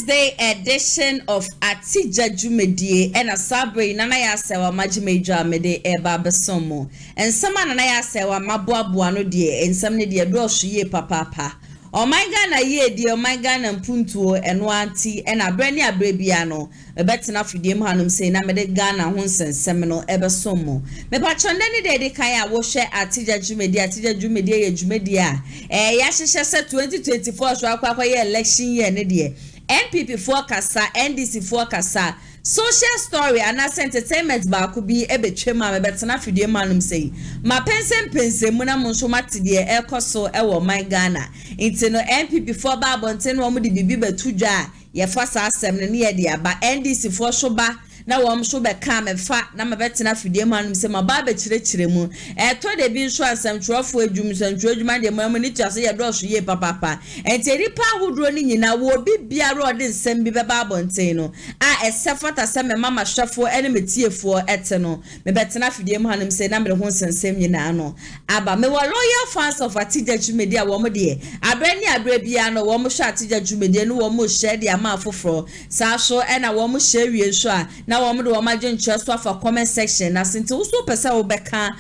Wednesday edition of Atigya Jumedie and a sabre nana ya sewa majimeja mede eba besomo. And some nana ya sewa mabwa buano die and some ne die doshu ye papa. O my Ghana ye die o my Ghana mpuntuo eno anti and a brani abrebiano. A betina fidiem hanum say na mede Ghana hunsen semino ebesomo. Me pachondeni de kaya wo share Atigya Jumedie ye jumedia. Yashisha se 2024 so akwa ye election year ne die. NPP for kasa, NDC for kasa. Social story and as entertainment ba could be ebetwema me betena fidie manum say. Ma pense muna monso matide ekoso ewo my Ghana. Inti no NPP for ba bonten wo mu de bibi betudwa ye fa sa asem ne ye de aba NDC for so ba na wom so be ka me fa na me betena fidie manum se ma ba be chire mu to de bi nso asem twofo adwum santu adwuma de mam ni tiase ye do so ye papa enti ripa hudro ni nyina wo bibia ro de nsem bi be ba bonten no a esefata se me mama hwefo ene metiefo ete no me betena fidie manum se na me ho nsensem nyina no aba me wo loyal fans of Atigya Jumedie wo mo de abrani abrebia no wo mo hwa Atigya Jumedie no wo mo share de ama afoforo sa so ena wo mo share wie so a na wo mo de wo ma gyenche so afa comment section na sente wo so pese wo beka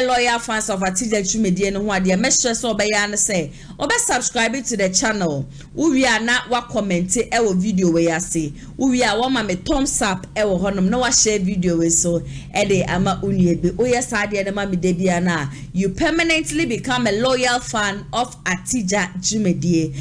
loyal fans of Atigya Jumedie no ho ade me share so obeya na say obe subscribe to the channel wo wi ana wa comment wo video we ase wo wi a wo ma me thumbs up wo honom na wa share video we so de ama uniebe o yes ade na ma me de bia na you permanently become a loyal fan of Atigya Jumedie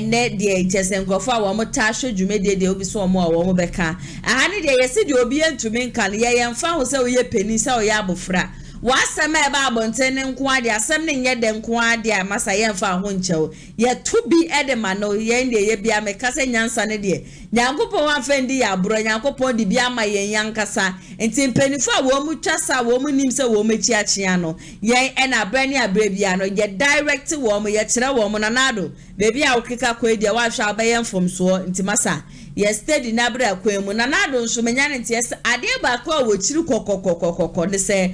ne de jesengrofo a wo mo ta hwe Jumedie de obi so mo a wo mo beka aha ne de yesi de obi entumi nkan ye yemfa ho se wo ye peni se wo ye abofra wasem e ba abonten nko ade asem ne nye de nko ade amasa yemfa ho nchew ye to be edema no ye ne ye bia me kasa nyansa ne de nyankopon wa fendi ya bro nyankopon de bia ma ye yankasa enti mpenifo a wo mu twasa wo mu nim se wo mechi achia no ye e na brani abra bia no ye direct wo mu ye kire wo mu nanado bebi a okika kwa dia wa hwa abaye mfomso enti masa ye steady na bra kwa mu nanado nso menya ne enti yes ade ba kwa wo chiri kokokokokoko ne se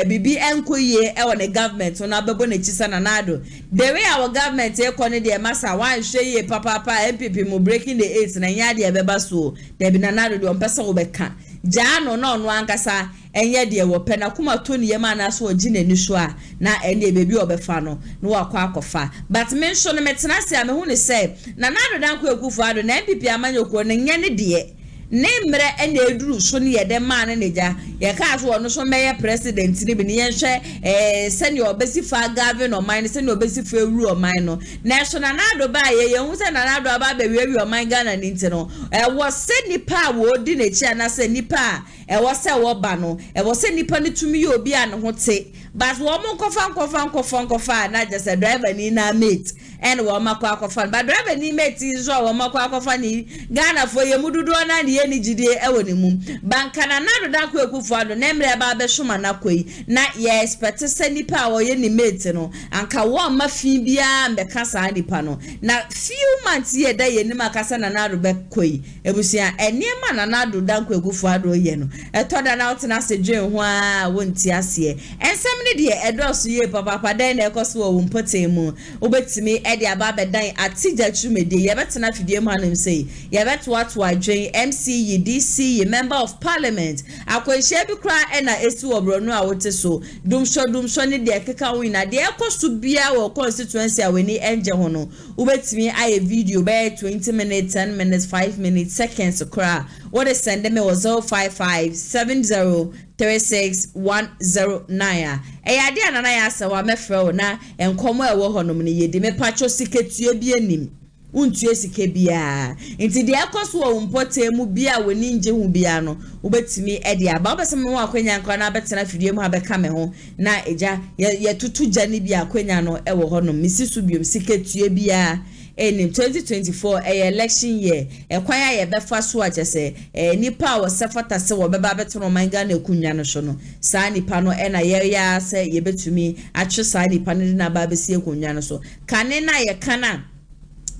bibi enkoye e wo ne government no abebo na chisa nanado the way our government e ko ne de masa wan hwe ye papa MPP mu breaking the 8 na nya de beba so de bi nanado de ompesa wo beka jano no no ankasa enye de wo pe na kuma to ne yema na so ogine ni so a na ene bebi obefa no no wakwa akofa but me so no metena se a me hu ne se nanado dan ko ekufu ado na MPP amanyoko ne nye ne de ne mre ene eduru so ne ye de man ne ja ye ka so no so meye president ni bi ne ye hwe senior obesi fa governor man senior obesi fa ewuru o man no national nado ba ye hu se nanado aba ba wi o man Ghana ni nti no wo se nipa wo di na chi ana se nipa wo se wo ba no wo se nipa ne tumi ye obi an ho te but wo mo nkofa na just a driver ni na mate and wo makwa akofa but driver ni mate is wo makwa akofa ni Ghana fo ye mududu na ne ye ni jide e wo ne mum banka na nado da ko ekufu ado na emre ba be hwoma na koi na ye expect se nipa wo ye ni mate no anka wo ma fi bia mbeka sa nipa no na few months ye da ye ni makasa na nado be koi ebusia eniema na nado da ko ekufu ado ye no etoda na otena se dwen ho a wonti ase ensem ne de edoso ye papa den na ekoso wo mpotemu obetimi de ababe dan Atigya Jumedie ye betena fidie manum sei ye beto ato adwen MCE DC member of parliament akwanhia bi kra na esi obro no a wote so dumsho ne de keka wina de ekoso bia wo constituency a weni enje ho no obetimi aye video by 20 minutes 10 minutes 5 minutes seconds kra what is send me was 055703610 ade anana ya asawa mefrɛ na enkomo ewo honom ne yedi me pacho siketue bi anim untue sike bia enti de ekoso wo mpotemu bia woni nje hu bia no ubetimi ede aba obesem wo akwanya nkwa na betena fidie mu abeka me ho na eja ye tutu jani bia akwanya no ewo honom misisu biom siketue bia in 2024 election year ekwanya ye befa so agese nipa wo sefata se wo beba betono manga na ekunwa no so no saa nipa no na ye ya se ye betumi atwe saa nipa no na ba besi ekunwa no so kane na ye kana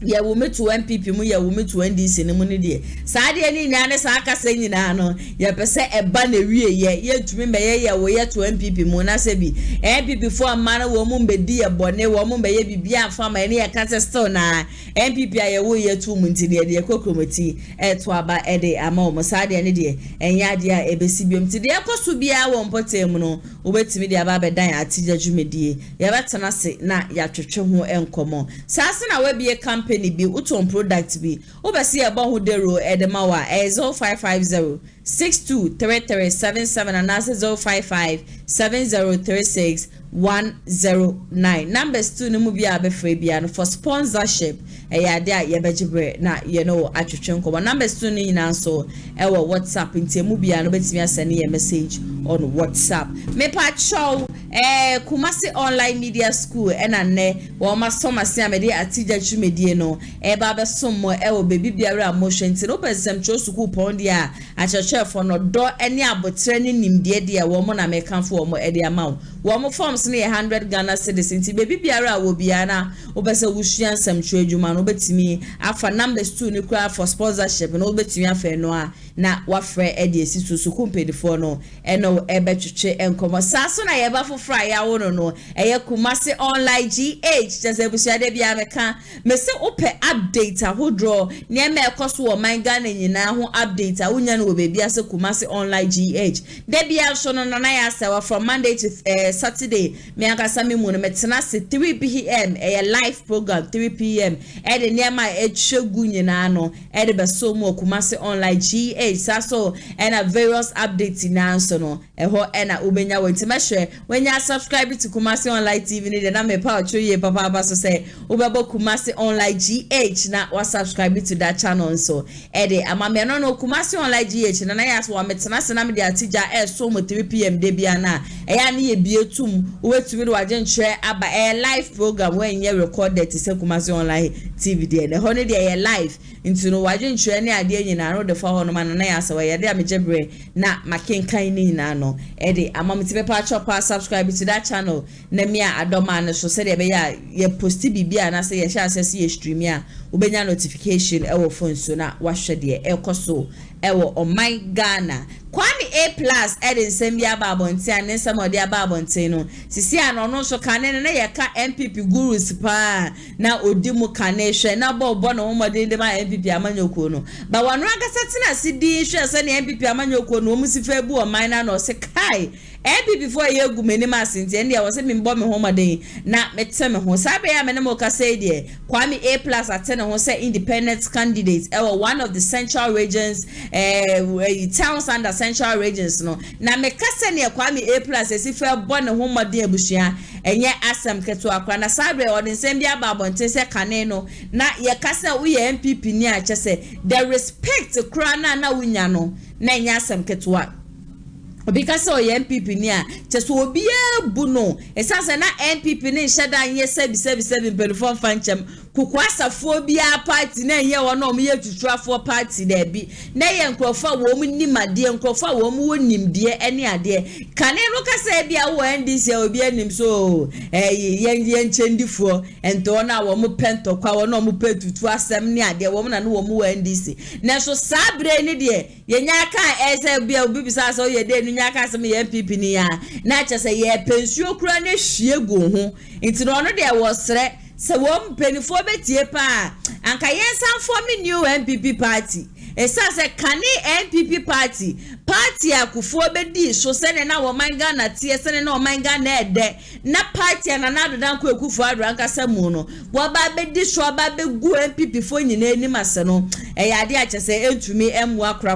ya wo metu MPP mu ya wo metu NDC ne mu ne de saa de ni nya ne saa aka se nyina no ya pese eba na wie ye tumi meye ya wo ye to MPP mu na se bi MPP fo amana wo mu mbedi ye bone wo mu meye bibia afa ma ne ya kase still na MPP aye wo ye tu mu nti de kokromati to aba de ama wo saa de ne de enya de a ebesi biom ti de ekoso bia wo mpotem no wo betimi de aba bedan Atigya dwumedie ya betena se na ya twetwe ho enkomo saa se na we bie campaign bi uton product bi obesi e bo ho dero edema wa 0550 623377 and 055 7036 109 numbers 2 no mu bia be free bia no for sponsorship ya de a ye bejibre na ye no atwetwe nko numbers 2 ni nyina so e wo WhatsApp ntemu bia no betimi asene ye message on WhatsApp me pa chow Kumasi online media school enane wo ma soma se amede Atigya dwumedie no e ba be sommo e wo bebi biara motion ti no pesem cho school pon dia a chefo no do ene abotre ne nimde dia wo mo na mekanfo wo mo e dia ma wo mo forms ne 100 Ghana cedis ti bebi biara wo bia na wo bese wusuan samtwe adwuma no betimi afa numbers 2 ni kura for sponsorship no betimi afa no a na wafre e dia si so kumpedifo no eno e betwetwe enkomo saso na ye ba fofra ya wono no eye Kumasi online GH just ebusuade bia meka me se ope update ahodro ne me ekoso wo man Ghana nyina ho update a wonya no bebi ase Kumasi online GH de bia so no na ya sewa from Monday to Saturday me akasa me mu no metena se 3 p.m. live program 3 p.m. e de ne ma etwegu nyina no e de beso mu Kumasi online GH saso and a various updates na so no ho na ubenya wentimehwe wenya subscribe to Kumasi online TV ni de na me pa ochoye papa ba so say ubebo Kumasi online GH na wa subscribe to that channel so e de amame no Kumasi online GH na ya so metena se na me de Atigya so mo 3 p.m. de bia na ya na ye bietum wetumi de waje nchre aba live program when ye recorded to say Kumasi online TV de ho ne de live into no waje nchre ne ade nyina no de fa ho no man na ya se wa ye de amejebre na makenkan ni nyina no e de amamti be pa chop subscribe to that channel na me adoma na so say de be ya ye post bibia na say ye sha access ye stream ya ubenya notification e wo phone so na wahwe de e koso e wo on my Ghana kwani A+ eden sembia babonti ane samodi ababonti no sisi ano no so kane na ye ka MPP gurus pa na odimu kane hwe na bobo no homode de ma MPP amanyoko no ba wanu agasa tina sidi hwe se na MPP amanyoko no omusifa bu o man na se kai MPP for ye gu meni masinti ende ya wose mi mbo me homode na meteme ho sabe ya me na mo ka say de kwami A+ atene ho say independent candidate one of the central regions towns under central regions no na me kase ne kwami A+ esifa bo ne homode abusua enye asem keto akra na sabe o den sem bia babonte se kane no na ye kase wo ye MPP ni a chese the respect kra na wunya no na enye asem keto because o MPP ni a cheso obia bu no esase na MPP ni sheda nye sebi perform fanchem kukwasafo bia party na ye wo no mo ye tutuafo party da bi na ye nkrofo wo mu nimade nkrofo wo mu wonimde ene ade kane no kasa bia wo NDC obi anim so ye nchendifo ento na wo mu pento kwa wo no mu petutu asem ne ade wo mu na no wo mu NDC na so sabre ni de ye nyaka ese bia obi bisa so ye de nya ka asem ye MPP ni ya na che se ye pensuo kura na hwie go ho enti no de wo sre se wo mpenifo betie pa anka yensan for me new MPP party esase kane MPP party akufo bedi so sene na wo manga na tie sene na wo manga na ede na party na na dodan ko ekufo adu anka samu no wo ba bedi so ba begu MPP fo nyina anim ase no yade a chese entumi emu akra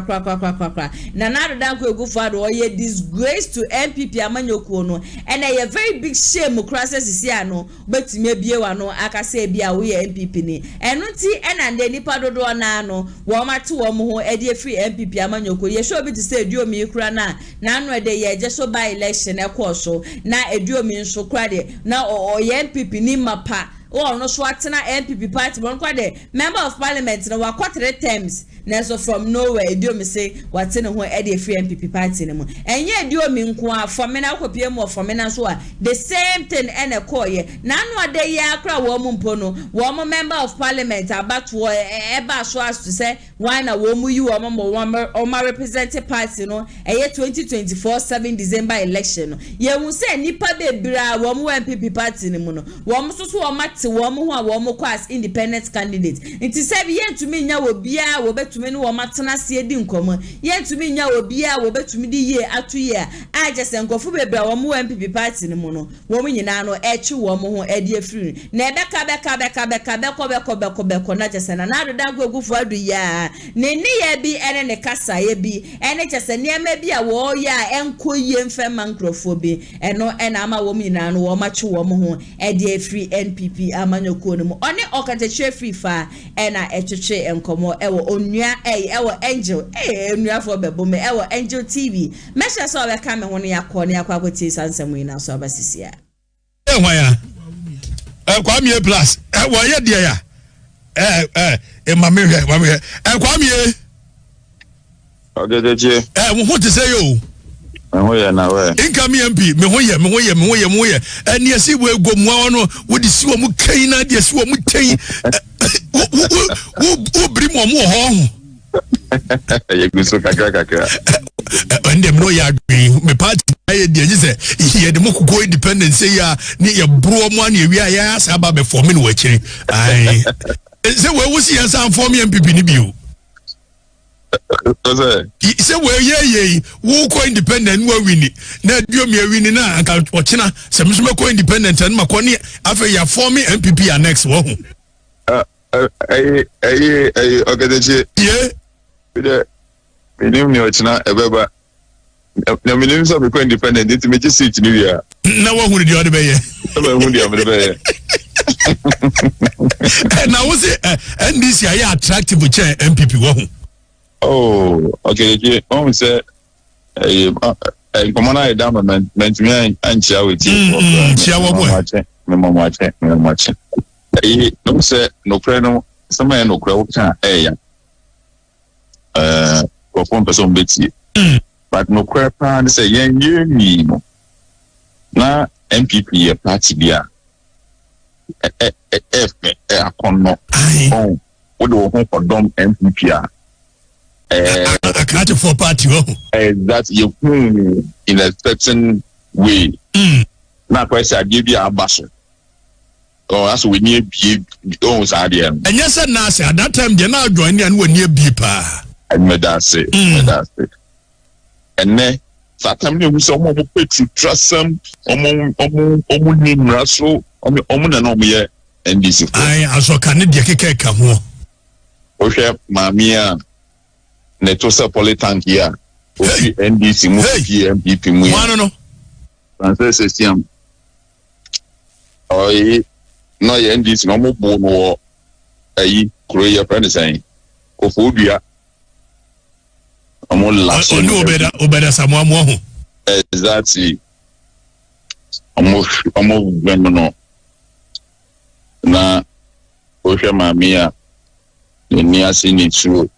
na na dodan ko ekufo adu o ye disgrace to MPP amanyoko no and a very big shame crosses sisi ano betime bie wa no aka se bia wo ye MPP ni enu ti ena nde nipa dodo na no wo mate wo mo ho ede free MPP amanyoko ye show bi to say eduomi kura na anu ede ye je so by election e ko so na eduomi nso kura de na o ye MPP ni mapa or no swatena MPP party one kwade member of parliament na wa 4 terms na so from nowhere edio me say watena ho e dey free MPP party ne mu enye edio me nko afo me na akopie mu ofo me na so a the same thing ene koye na no ade ya akra wo mu mpo no wo mo member of parliament abato e ba so as to say why na wo mu you o ma representative party no eye 2024 7 December election no ye hu say nipa bebira wo mu MPP party ne mu no wo mo so wo mate wo mo ho a wo mo as independent candidate nti say ye ntumi nya wo bia wo betumi ne wo matena se edi nkomo ye ntumi nya wo bia wo betumi di ye atu ye a jese nkofo bebira wo mu MPP party ne mu no wo mo nyina no echi wo mo ho edi afiri na ebeka beko na jese na adoda gugufo adu ya ne ni ye bi ene ne kasa ye bi ene jese ne ema bi a wo ya enkoye mfema nkrofo bi eno ena ama wo nyina no wo machi wo mo ho edi afiri NPP amanyoko no mu one okateche free fa ena etwetwe enkomo ewo onua ewo angel onua fo bebo me ewo angel TV mesha so be ka me ho ne yakwa sansam ina so abasisia waya kwamie plus wo ye de ya mame kwamie ogedeje wo ho te say yo ho ye na we inka me MP me ho ye eni asi wo egomwa no wo di si wo mu kan na di si wo mu tan wo bri mo ho ye guso kakra and no ya agree me party I dey say ye de moko independence ya ni ye bro mo na wi ya sa ba be form no wachiri ai say we wo si yan san form MPP ni bio say we ye wo ko independent wo wini na dio me wini na anka ochina se me so ko independent na mako ni afa ya form MPP annex wo hu ogedeje ye de minim ni ochina ebeba na minim so be ko independent it me just sit ni wia na wo hu di ode be ye na hu di ode be ye na wo say NDC are attractive chair MPP wo hu oh okay on say commander government me anchia with you chia wo boy me mamache no say no kre no sama no kre wo kan ya for person beti but no kre pa say yen ni no na MPP ye party bia akono oh wo do ho kodom MPP I can't for party that you in a certain way na kwese agye a baso oh as we near be oh sadia and yes na say at that time they now join and we near be pa and me that say and ne satam ne so mo petu trasam omo nimra so omo na no mo ye NDC ai aso kan de keke ka ho o hwe mamia ne to se politank here o NDC mu MPP mu ya no Francis Estiam oi no ye NDC no mo bo no ayi kroya friend saying ko fodua amon la so no obeda samu amu ho exactly amo no na o hwe mamia ni asini true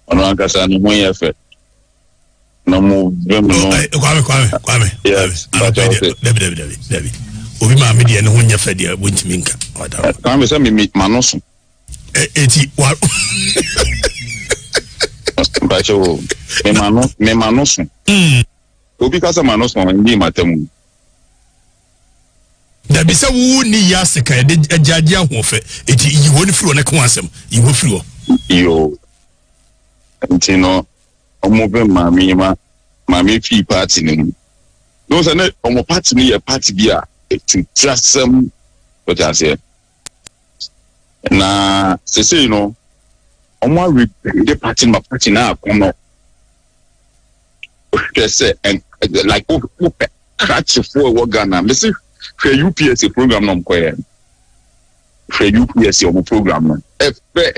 ono akasa ni ho yefe na mo vemo kwame yes David obi ma me de ne ho nyefe de wontimi nka kwame se me manoso eti wa bacho me manoso obi kasa manoso ndi matemu da bisa wu ni ya seka de ajaji ahofe eti yiwo ni firo ne ko asem yiwo firo yo ntino omobe mami fi party ni no say na omo party ni ye party bia to trust some what I say na say you know omo the party ma party na kono o say and like who catch for what Ghana me say for UPSC program no ko ye for UPSC omo program no say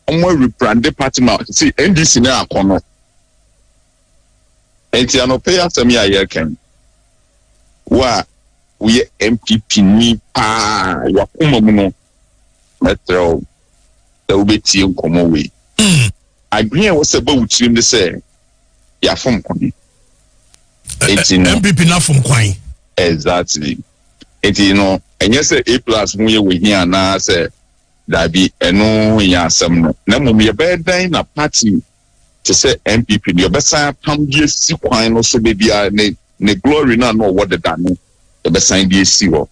omo rebrand the party ma see NDC na akono enti anope asem ya ye kan wa we MPP ni pa wa kuma mu no metro da ubeti nkomo we agree was about you to say ya from kwan MPP na from kwan exactly enti no enye say A+ mu ye we here na say dabi eno ya asem no na mum ye bedan na party to say MPP the besa pam die si kwan no so bebia ne glory na no what the dan no the besa die si wo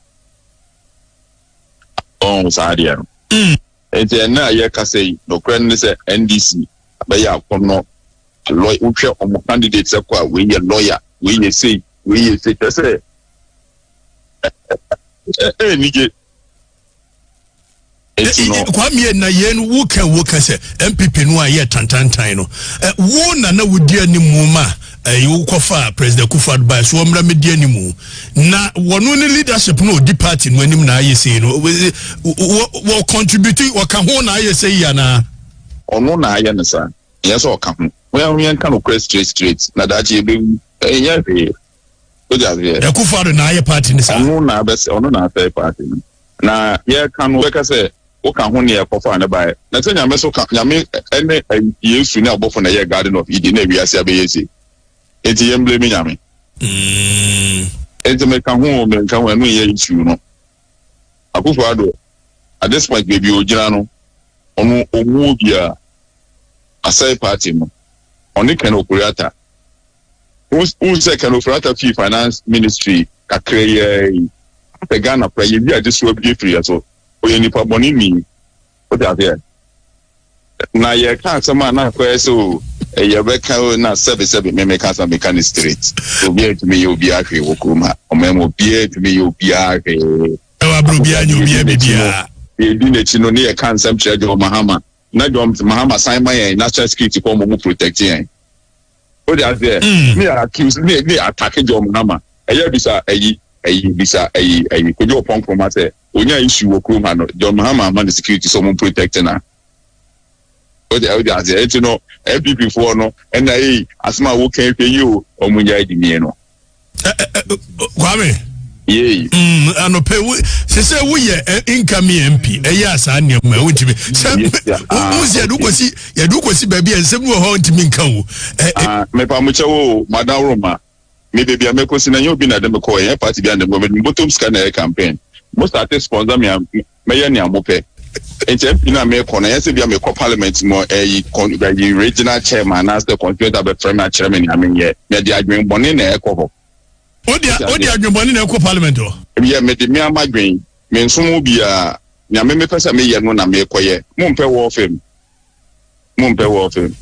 on sadia enti na ye ka say no kran ne say NDC be ya kono lawyer utwe omo candidate say kwa we ye lawyer we ye say say nije kwamie na yen woka se MPP no aye tantantan no wo na wodi animu ma you kofa president Kufuor by so mra medi animu na wono ne leadership no di party no anim na aye sei no wo contributing wo ka ho na aye sei ya na ono na aye ne sa yes o ka ho we yan kan o straight na dachi ebe enya be o ja be Kufuor na aye party ne sa ono na be ono na third party na ye kan we ka say o kan ho ne e kofa ne bae na se nyame so kan nyame ene Yesu ne abofo na ye Garden of Eden na wiase abeyesi eti ye blame nyame eti me kan ho enu ye issue no Akufo ado at this point baby ojira no onu omu bia asai party no oni kan okurata who say kan okurata fee finance ministry kakreye the Ghana play you be just so be free so oye nipa boni mi o da there na ye kan sama na kwa so ye be kan na sebe me kan some mechanic street so be to me you be ahwe wokuma o memo be to me you be ahwe wa bro bia nyu bia bia e di na chi no ne ye kan some church o Mahama na jom Mahama sign my national security ko mo protect yen o da there me accuse me attack jom Mahama eya bisa bisa kojo pon from say onya issue wokuma no John Mahama man security so mo protect na o de azie et no MPP for no and asma wo kan fe you o munya di mi no kwame ye anope se wo ye income MP eya asa ne ma wo ntimi se wo se du kosi ba bia nsem wo ho ntimi nka wo me pa mo chewo madam Roma me baby amekosi na nyo bi na dem ko ye party bi and dem bottom scanner campaign most at sponsor me ya ni amope enti na me ko na yese bi me ko parliament mo regional chairman as the constituent of the premier chairman amenye me di adwen bone na e ko ho odi adwen bone na e ko parliament o ye me di me amadwen me nsomo bi a nya me pesa me ye no na me ko ye mo mpe wo fam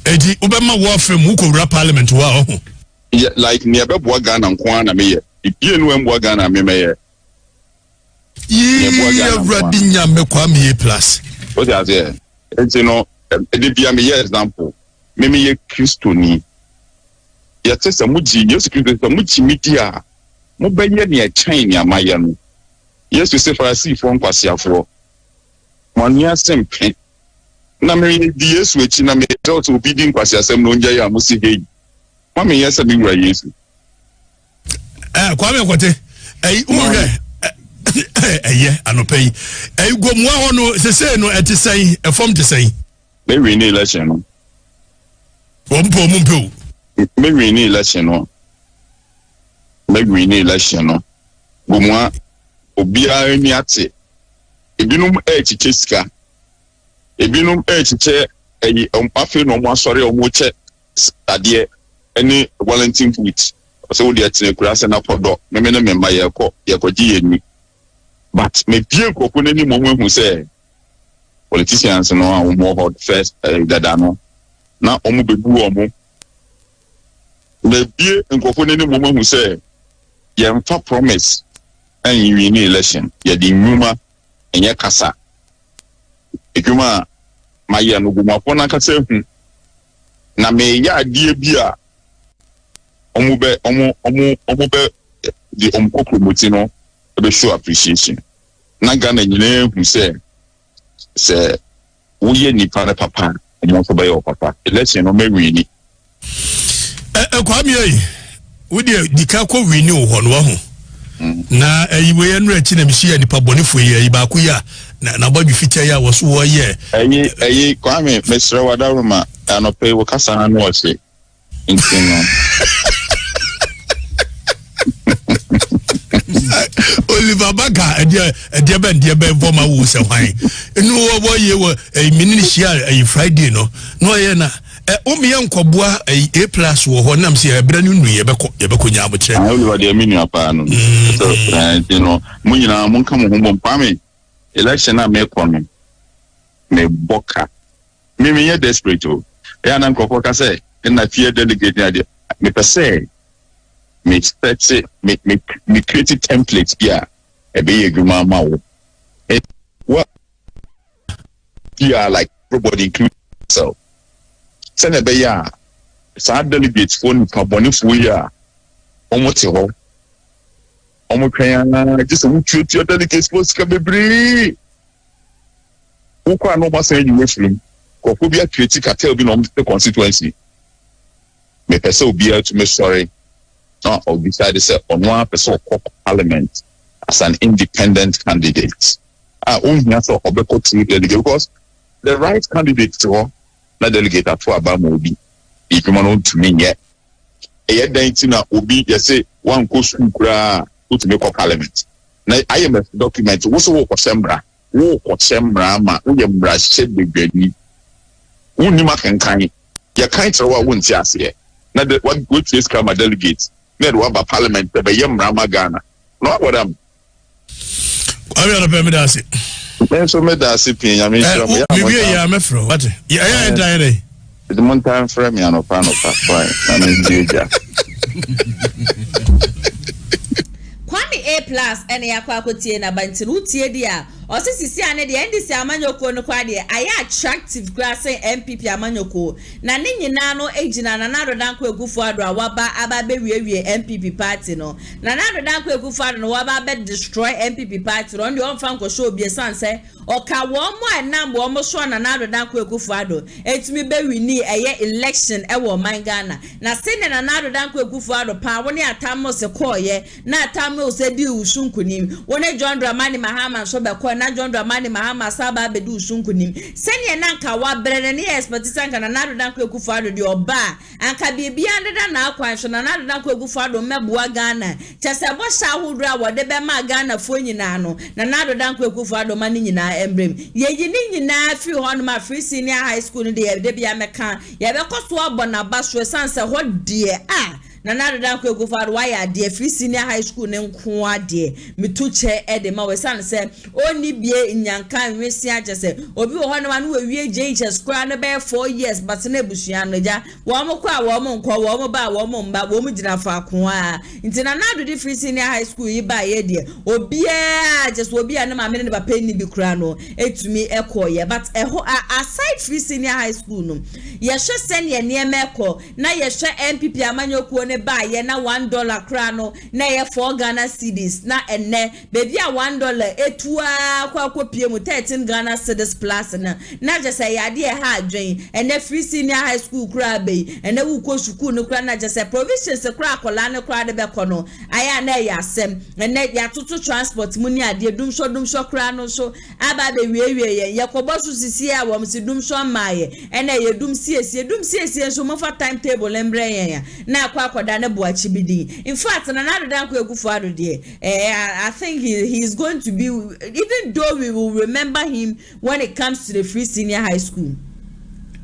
edi obema wo fam wo ko ra parliament wa ho like near Beboa Ghana and Kwana me, if you know Mboa Ghana me, Radinya me kwame plus. What are there? And you know, the be a me example. Maybe ye Christoni. Yet, a muji, yes, a muji media. Mobile near China, Mayan. Yes, you say for a sea from Passia for 1 year same pen. Namely, the yes, which in a me to be doing Passia, some no jaya musi. Kwame yesa bi wura Yesu kwame kote unwe anopai gomwa ho no sese no etisen efom tisen me win election no mumpo me win election no gomwa obia ni ate ebinum echiche sika ebinum echiche afi no mo asori o mo che ade any Wellington foot so the atene na podo me na memba ye ko gi yeni but me pie kokko nani mo hu say politicians no a mo hot first dada no na omo bebu omo me pie kokko nani mo hu say ye mfa promise and you win election ye di nyuma enye kasa ekuma maye no guma pona kasa hu na me ya die bia omo be the promoting no be show appreciation na Ghana nyina hu say wo ye ni papa omo so be your papa election no me win ni kwame Would the Kako renew one? Na we enra chi na mhia nipa bonefo yi ba ko ya na ba bi fitia ya wo so wo ye ayi kwame Serwaa daruma anope wo kasa na no ose intino Oliver Baga e ben voma wo se hwan enu wo ye wo minini hia Friday no ye na omiye nkoboa A+ wo ho nam se ebra ne nu ye beko nya abokire Oliver de minu apa no so you know munyina mun kam ho bom pame election na me kono me boka me ye desperate o ya na nkofo ka say na fear delegate na de me pese me expect me create templates bia e be yeguma ma wo what like everybody include so send a beya sa delegates phone carbon for ya omote ho omotwan just a treat your delegates supposed to be bree who can no more say you with him ko be a critic tell be no the constituency me person will be able to make sorry or decide to say on one person of parliament as an independent candidate only so obeko to delegate because the right candidate to na delegate for abamobi if you want to mean yet na obi you say one go school kura to make parliament na IMF document wo so wo kwasembra ma wo ye mbra she begbani wonni makankan ya kan Serwaa wo nti ase na the what go to come delegate na do ba parliament be ye mbra ma Ghana no what am Abi ana pe me da ase so me da ase pin ya me sure me ya me fro what ya die the mon time frame ya no pa fine na me dia Kwame A+ ene yakwa akotie na banti no tie dia osisisi ane de ndisi amanyoko no kwa de aye attractive grass MPP amanyoko na ne nyina no ejina na nado danko egufo ado awaba aba be wiewie MPP party no na nado danko egufo ado no waba be destroy MPP party no ndi onfa nkosho obi sanse oka wo mo anam wo mo so na nado danko egufo ado etumi be wini eye election e wo man Ghana na sene na nado danko egufo ado pa woni atamo se koye na atamo se di usunkunim woni John Dramani Mahama so be ko na John Dramani Mahama saba bedu usunkunim sene na nka wa brene ne expert sanka na nado danko egufo ado di oba anka bibia ndeda na akwan so na nado danko egufo ado meboa Ghana chese bo sha hudra wode be ma Ghana fo nyina no na nado danko egufo ado mani nyina embrem ye nyina fi hon ma free senior high school no de bia meka ye be koso abona baso sanse ho de na nado danko egufo ado wa ya de free senior high school ne nko ade mituche ede ma we sanse oni bie nyankan wesi agese obi wo hon ma no wie JHS kura no be 4 years but na ebusuan no ja wo mo kwa wo mo nko wo mo ba wo mo mba wo mo gina fa ko a nti na nado di free senior high school yi ba ye de obi just obi na ma me ne ba penny bi kura no etumi ekoye but aside free senior high school no ye hwe senior ne emeko na ye hwe MPP amanyokuo ne ba ye na $1 kura no na ye 4 Ghana cedis na enne baby a $1 etua kwa kopie mu 13 Ghana cedis plus na just say yade ha adwen enne free senior high school kura be enne wu ko school no kura na just say provisions kura kola ne kura de be kono aya na ya asem enne ya tutu transport mu ni ade dum so kura no so aba be wie ye kobo so sisi a wo msi dum so maaye enne ye dum siesie so mo fa timetable embre ya na akwa da ne boachi bidi in fact na nado danko egufo ado de I think he is going to be, even though we will remember him when it comes to the free senior high school.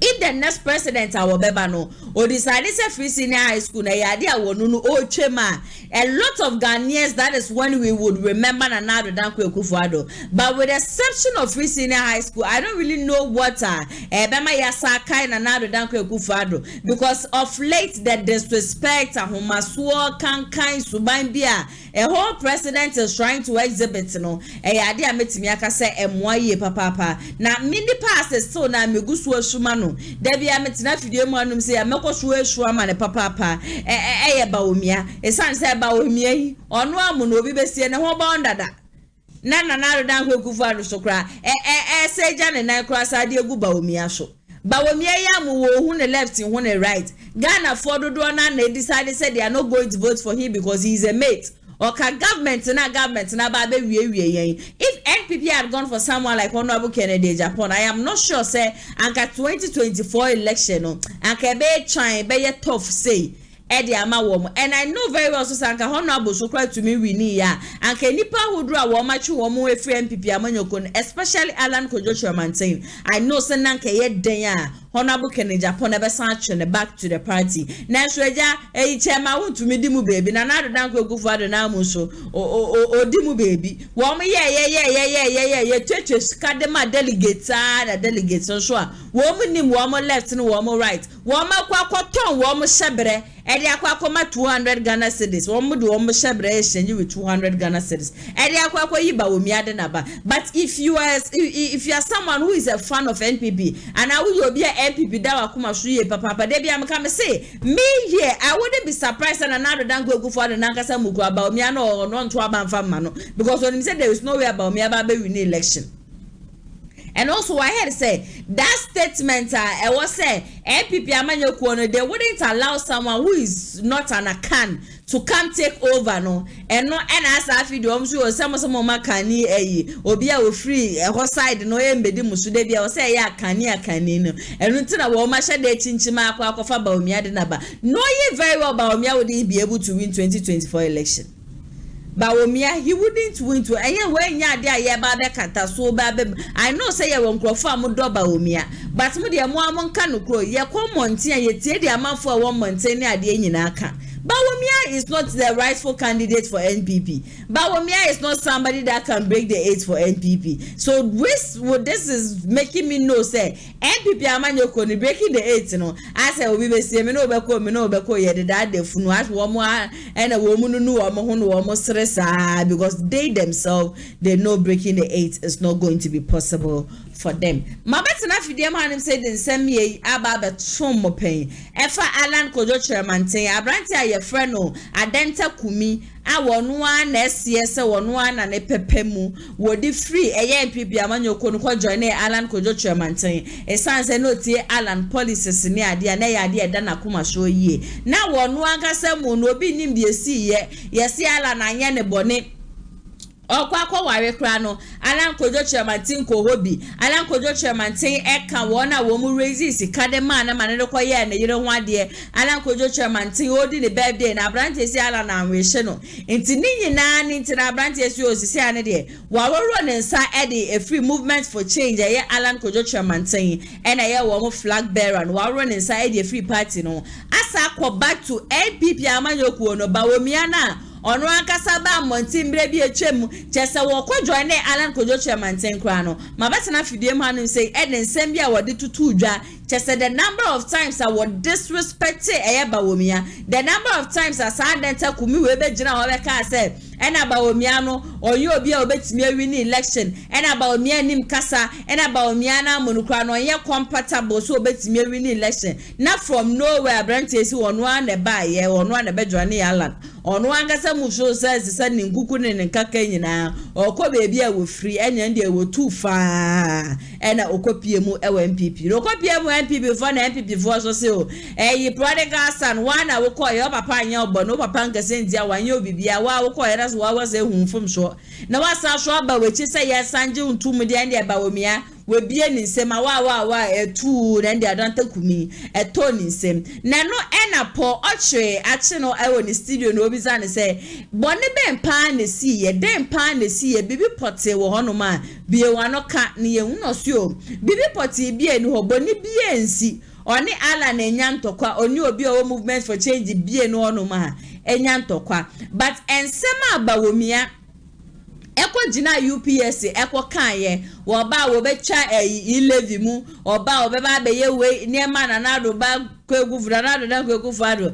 If the next president our bebano or decided say free senior high school na yade awonu o chema, a lot of Ghanaians, that is when we would remember Nana Danko Akufo-Addo. But with the exception of free senior high school, I don't really know what Bema Yasaka Nana Danko Akufo-Addo, because of late the disrespect Ahomasuo Kankai Subambia, a whole president is trying to exhibit no yade ametimiaka say emwaye papa na mini passes so na megusu asuma Debbie Ametina video manum say ameko so ma ne papa ba omia esan say ba omia ono amu no obi besie ne ho ba ondada na Danko Akufo-Addo so kra say jane na kra sa de egu ba omia so Bawumia yamu who ne left in one right. Ghana for do na they decided said they are not going to vote for him because he is a mate. Or can government na babe we. If NPP had gone for someone like Honorable Kennedy Agyapong, I am not sure say anka 2024 election no anka be trying be tough say Eddie Ama and I know very well so anka Honorable so cry to me we need ya anka nipa who draw womachu womo free NPP amanyokon, especially Alan Kojo maintain. I know say nanka ye den ya Honorable Kennedy Agyapong never sent back to the party. Next reja chairman want to me dimu baby na na dan go for the na mu so o dimu baby. Wo me ye twetwe skadema delegates na delegates so a wo mu nim wo mo left no wo mo right. Wo ma kwakoton wo mo shebre e de akwakoma 200 Ghana cedis. Wo mo de wo mo shebre exchange with 200 Ghana cedis. E de akwakoyiba wo mi ade na ba. But if you are someone who is a fan of NPP and I will be NPP dawa kuma suye papa de bia me say me here I wouldn't be surprised and another dan go for the nankasa muku about me no to abanfa no because when he said there is no way about me about win election. And also I heard say that statement I was say NPP amanyoko no they wouldn't allow someone who is not an akan to come take over no and no and as I feel the so some makani obi a free a side no embedi musu de bia o say ya akani no and ntina wo ma hye de chinchima akwa ba omia de naba no ye very well ba omia would be able to win 2024 election. Bawumia he wouldn't win to when ya dia ye ba be kata so ba be I know say ye won krofo am do Bawumia but me de mo am nka no kro ye ko monte ye tie de amanfo a won monte ne ade nyina aka. Bawumia is not the rightful candidate for NPP. Bawumia is not somebody that can break the 8 for NPP. So this is making me know say NPP amanyoko ni breaking the 8 no. I say we be say me no beko ye de that de funu as wo mo and wo mu nu wo mo ho no wo mo stressa because they themselves they know breaking the 8 is not going to be possible for them. My better na fidiem hanim said in same ye aba be tom mo pen. Efa Alan Kojo Chairmanten abranti aye friend no adenta kumi a wonu an esie se wonu an na ne pepemu wodi free eye NPP amanyoko no ko join Alan Kojo Chairmanten. Esan se no tie Alan policies ni ade na ye ade da na kuma so yie. Na wonu an kasa mu no obi nim bi esi ye se Alan anya ne bone Okwa ware kra no Alan Kojo Chairmanten ko hobi Alan Kojo Chairmanten eka wona wo mu raise sika de man na mane ko ye na yire ho ade Alan Kojo Chairmanten odi ne birthday na branch esi Alan na anwehye no enti ni nyina ni enti na branch esi osisi ane de waworo ne nsa e de a free movement for change ye Alan Kojo Chairmanten e na ye wo mu flag bearer no waworo ne nsa e de free party no asa ko back to NPP amanyoko no Bawumia na ono akasa ba montimbre bi etwem chese wo ko join Alan Kojo Chairmanten kra no mabata na fidiem hanu say eden nsem bia wode tutu dwa chese the number of times I would disrespect Bawumia the number of times as adenta kumi we be gina ho be ka say ena Bawumia no oyo obi a obetimi win election ena Bawumia nim kasa ena Bawumia na monukra no ye compatible so obetimi win election na from nowhere branch esi wono an e ba ye wono an e be join Alan ono angasa mu show says ni nkuku ne nkaka nyina okọ beebi a wo free enya ndi e wo tu fa ena okopie mu e NPP okopie mu NPP for na NPP for so se o yi prodigal son wana wo ko yo papa anya obo no papa nkase ndia wanye obibia wa wo ko era so wa se hunfum so na wasa so aba we chi se ye sanje untum de ndi Bawumia we bie ni nsema wa etu na ndi adanta kumi eto ni nsem na no ena po ochre ache no ewo ni studio no obi zane se bone be mpa na si ye den mpa na si ye bibi pote wo hono ma bie wano ka ni ye huno so bibi pote bie ni ho bone bie nsi oni ala na enya ntokwa oni obi o movement for change bie no hono ma enya ntokwa but ensema Bawumia eko jina UPS eko kanye wo ba wo be twa ilevi mu oba obeba be ye we niema na na do ba kweguvura na do na kwegufado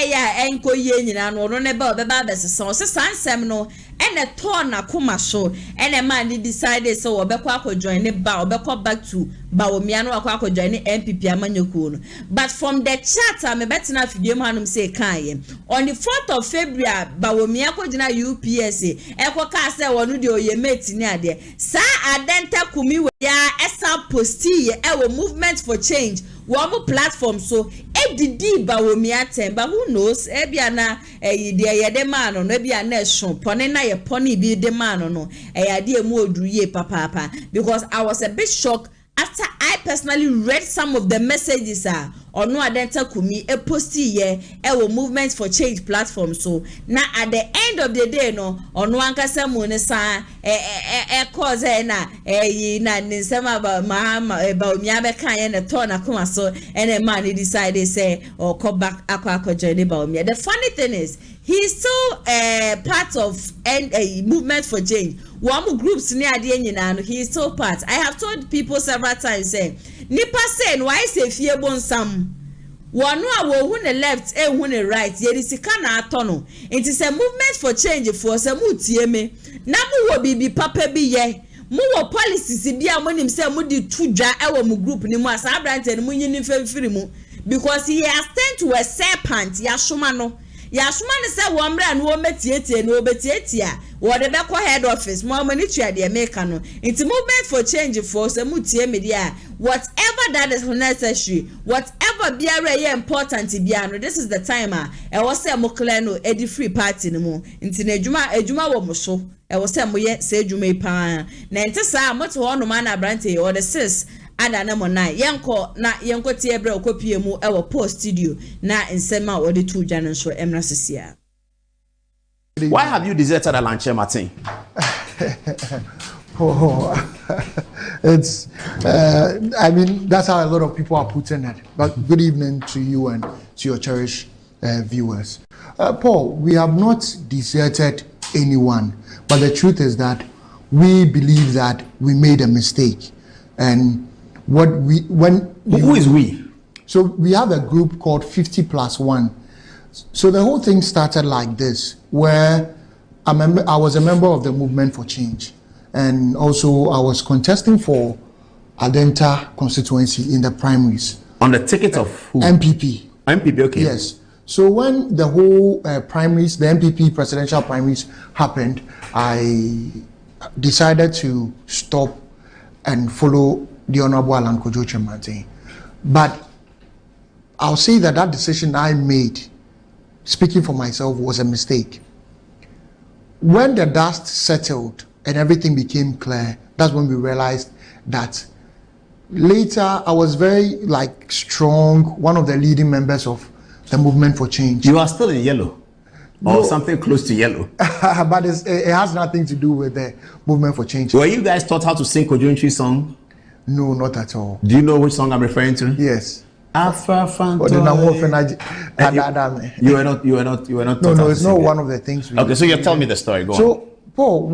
ya enko ye nyina no no ne ba obeba be sesa se sansem no ene to na kuma so ene man decide so obekwa akọ join ne ba obekọ back to Bawumia no akọ join ne NPP amanyoko no but from the chat me betina fidiem hanum say kanye on the 4th of February Bawumia ko jina UPS eko ka say wonu de oye mate ni ade sa adenta Adenta Kumi we ya esa posti e movement for change wo platform so edidi ba wo mi atem but who knows e bia na ye de man no e bia na ehun pone na ye pone bi de man no e ya de mu oduru ye papa because I was a bit shocked after I personally read some of the messages ono Adenta Kumi e posti ye wo movement for change platform so na at the end of the day no ono ankasa mu ne san cause na yi na nsema ba mahama ba omi abeka ye ne to na kuma so and man he decided say or come back akwa join ba omi. The funny thing is he's still part of movement for change. One groups near the end, he is still part. I have told people several times, say, Nipa saying, why say fear bon some? One who left and who right, yet is a kana atono. It is a movement for change for some mutieme. Namu will be papa be ye. More policies be among himself, Moody two jar our group, ni mas abrant and munyin firimu. Because he has turned to a serpent, Yashumano. Yasman say one brand woman theatre no betia. What the back head office, more money to the American. It's a movement for change for some media. Whatever that is necessary, whatever be a important biano, this is the timer. I was a Moklano, Eddie Free Party no more. Into Ejuma Womoso. I was saying, say Jume Pan. Nantasa, much one man Abrante or the sis. Ada na mona yanko na yanko tie bre okopie mu e wo post studio na nsema wo de tu dwa no so emra sesia. Why have you deserted Alanche Martin? It's I mean that's how a lot of people are putting it. But good evening to you and to your cherished viewers. Paul, we have not deserted anyone, but the truth is that we believe that we made a mistake. And who is we? So we have a group called 50+1. So the whole thing started like this, where I was a member of the Movement for Change, and also I was contesting for Adenta constituency in the primaries. On the ticket of who? MPP. MPP, okay. Yes. So when the whole primaries, the MPP presidential primaries happened, I decided to stop and follow the Honorable Alan Kojo Martin. But I'll say that that decision I made, speaking for myself, was a mistake. When the dust settled and everything became clear, that's when we realized that later I was very strong, one of the leading members of the Movement for Change. You are still in yellow? Or no. Something close to yellow? But it has nothing to do with the Movement for Change. Were you guys taught how to sing Kojontri song? No, not at all. Do you know which song I'm referring to? Yes. Afra Fanto. You were not. No, it's not one of the things. Okay, so you tell me the story. Go on. So, Paul,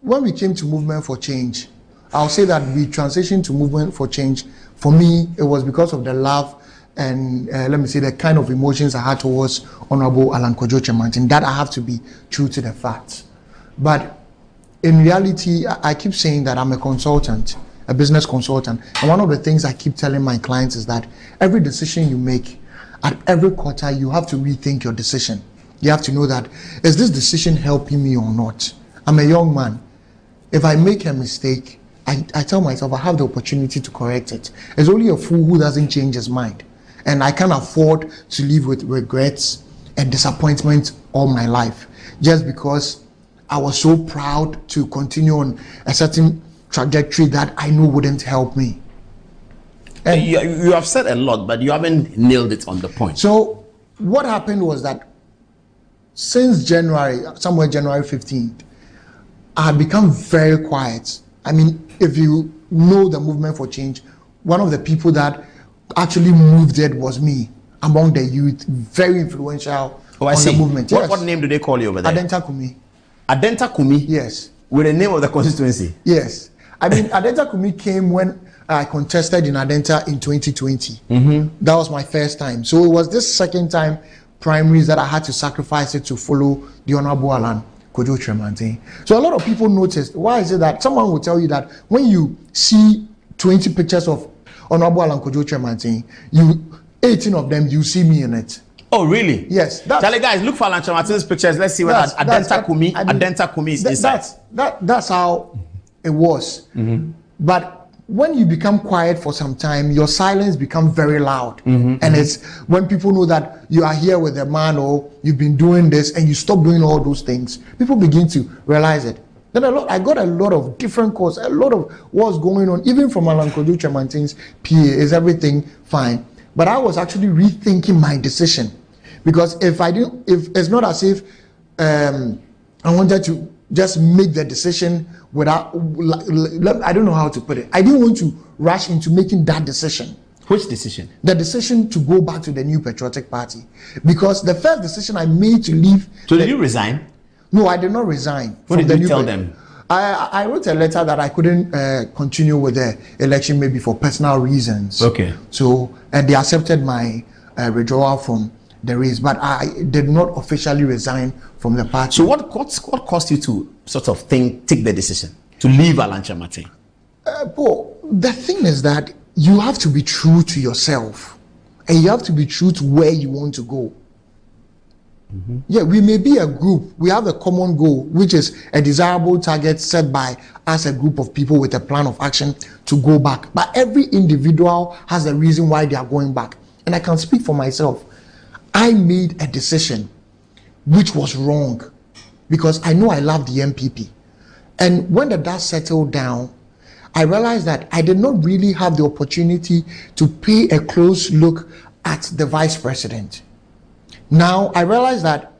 when we came to Movement for Change, I'll say that we transitioned to Movement for Change. For me, it was because of the love and let me say the kind of emotions I had towards Honorable Alan Kojo Martin. That I have to be true to the facts. But in reality, I keep saying that I'm a consultant, a business consultant. And one of the things I keep telling my clients is that every decision you make, at every quarter, you have to rethink your decision. You have to know that, is this decision helping me or not? I'm a young man. If I make a mistake, I tell myself I have the opportunity to correct it. It's only a fool who doesn't change his mind. And I can't afford to live with regrets and disappointment all my life just because I was so proud to continue on a certain trajectory that I know wouldn't help me. And you have said a lot, but you haven't nailed it on the point. So what happened was that since January, somewhere January 15th, I had become very quiet. I mean, if you know the Movement for Change, one of the people that actually moved it was me, among the youth, very influential on the movement. Yes. What name do they call you over there? Adenta Kumi. Adenta Kumi? Yes. With the name of the constituency? Yes. I mean, Adenta Kumi came when I contested in Adenta in 2020. That was my first time. So it was this second time primaries that I had to sacrifice it to follow the Honorable Alan Kojo Martin. So a lot of people noticed, why is it that someone will tell you that when you see 20 pictures of Honorable Alan Kojo Martin, 18 of them, you see me in it. Oh, really? Yes. Charlie, guys, look for Alan Martin's pictures. Let's see whether Adenta Kumi is inside. That's how it was. But when you become quiet for some time, your silence becomes very loud. And it's when people know that you are here with a man or you've been doing this and you stop doing all those things, people begin to realize it. Then I got a lot of different calls, a lot of what's going on, even from Alan Kojo Chamantin's PA. Is everything fine? But I was actually rethinking my decision, because if it's not as if I wanted to just make the decision without, I don't know how to put it. I didn't want to rush into making that decision. Which decision? The decision to go back to the New Patriotic Party, because the first decision I made to leave. So did you resign? No, I did not resign. What did you tell them? I wrote a letter that I couldn't continue with the election, maybe for personal reasons. Okay. So, and they accepted my withdrawal from the race, but I did not officially resign from the party. So what caused you to sort of take the decision to leave Alan Kyerematen? Paul, the thing is that you have to be true to yourself, and you have to be true to where you want to go. Yeah, we may be a group. We have a common goal, which is a desirable target set by us, a group of people with a plan of action to go back. But every individual has a reason why they are going back. And I can speak for myself. I made a decision which was wrong, because I know I love the MPP. And when the dust settled down, I realized that I did not really have the opportunity to pay a close look at the vice president. Now, I realize that,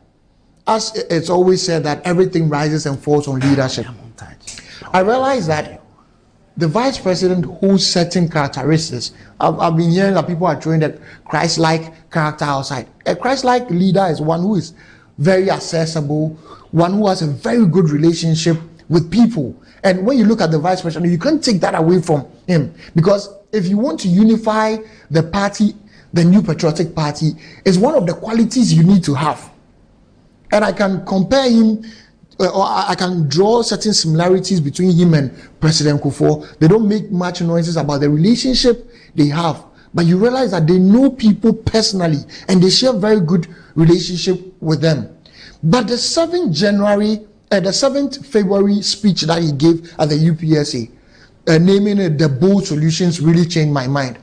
as it's always said, that everything rises and falls on leadership. I realize that the vice president holds certain characteristics. I've been hearing that people are showing that Christ-like character outside. A Christ-like leader is one who is very accessible, one who has a very good relationship with people. And when you look at the vice president, you can't take that away from him, because if you want to unify the party, the New Patriotic Party, is one of the qualities you need to have. And I can compare him, or I can draw certain similarities between him and President Kufuor. They don't make much noises about the relationship they have, but you realize that they know people personally and they share very good relationship with them. But the 7th February speech that he gave at the UPSA, naming it the bold solutions, really changed my mind.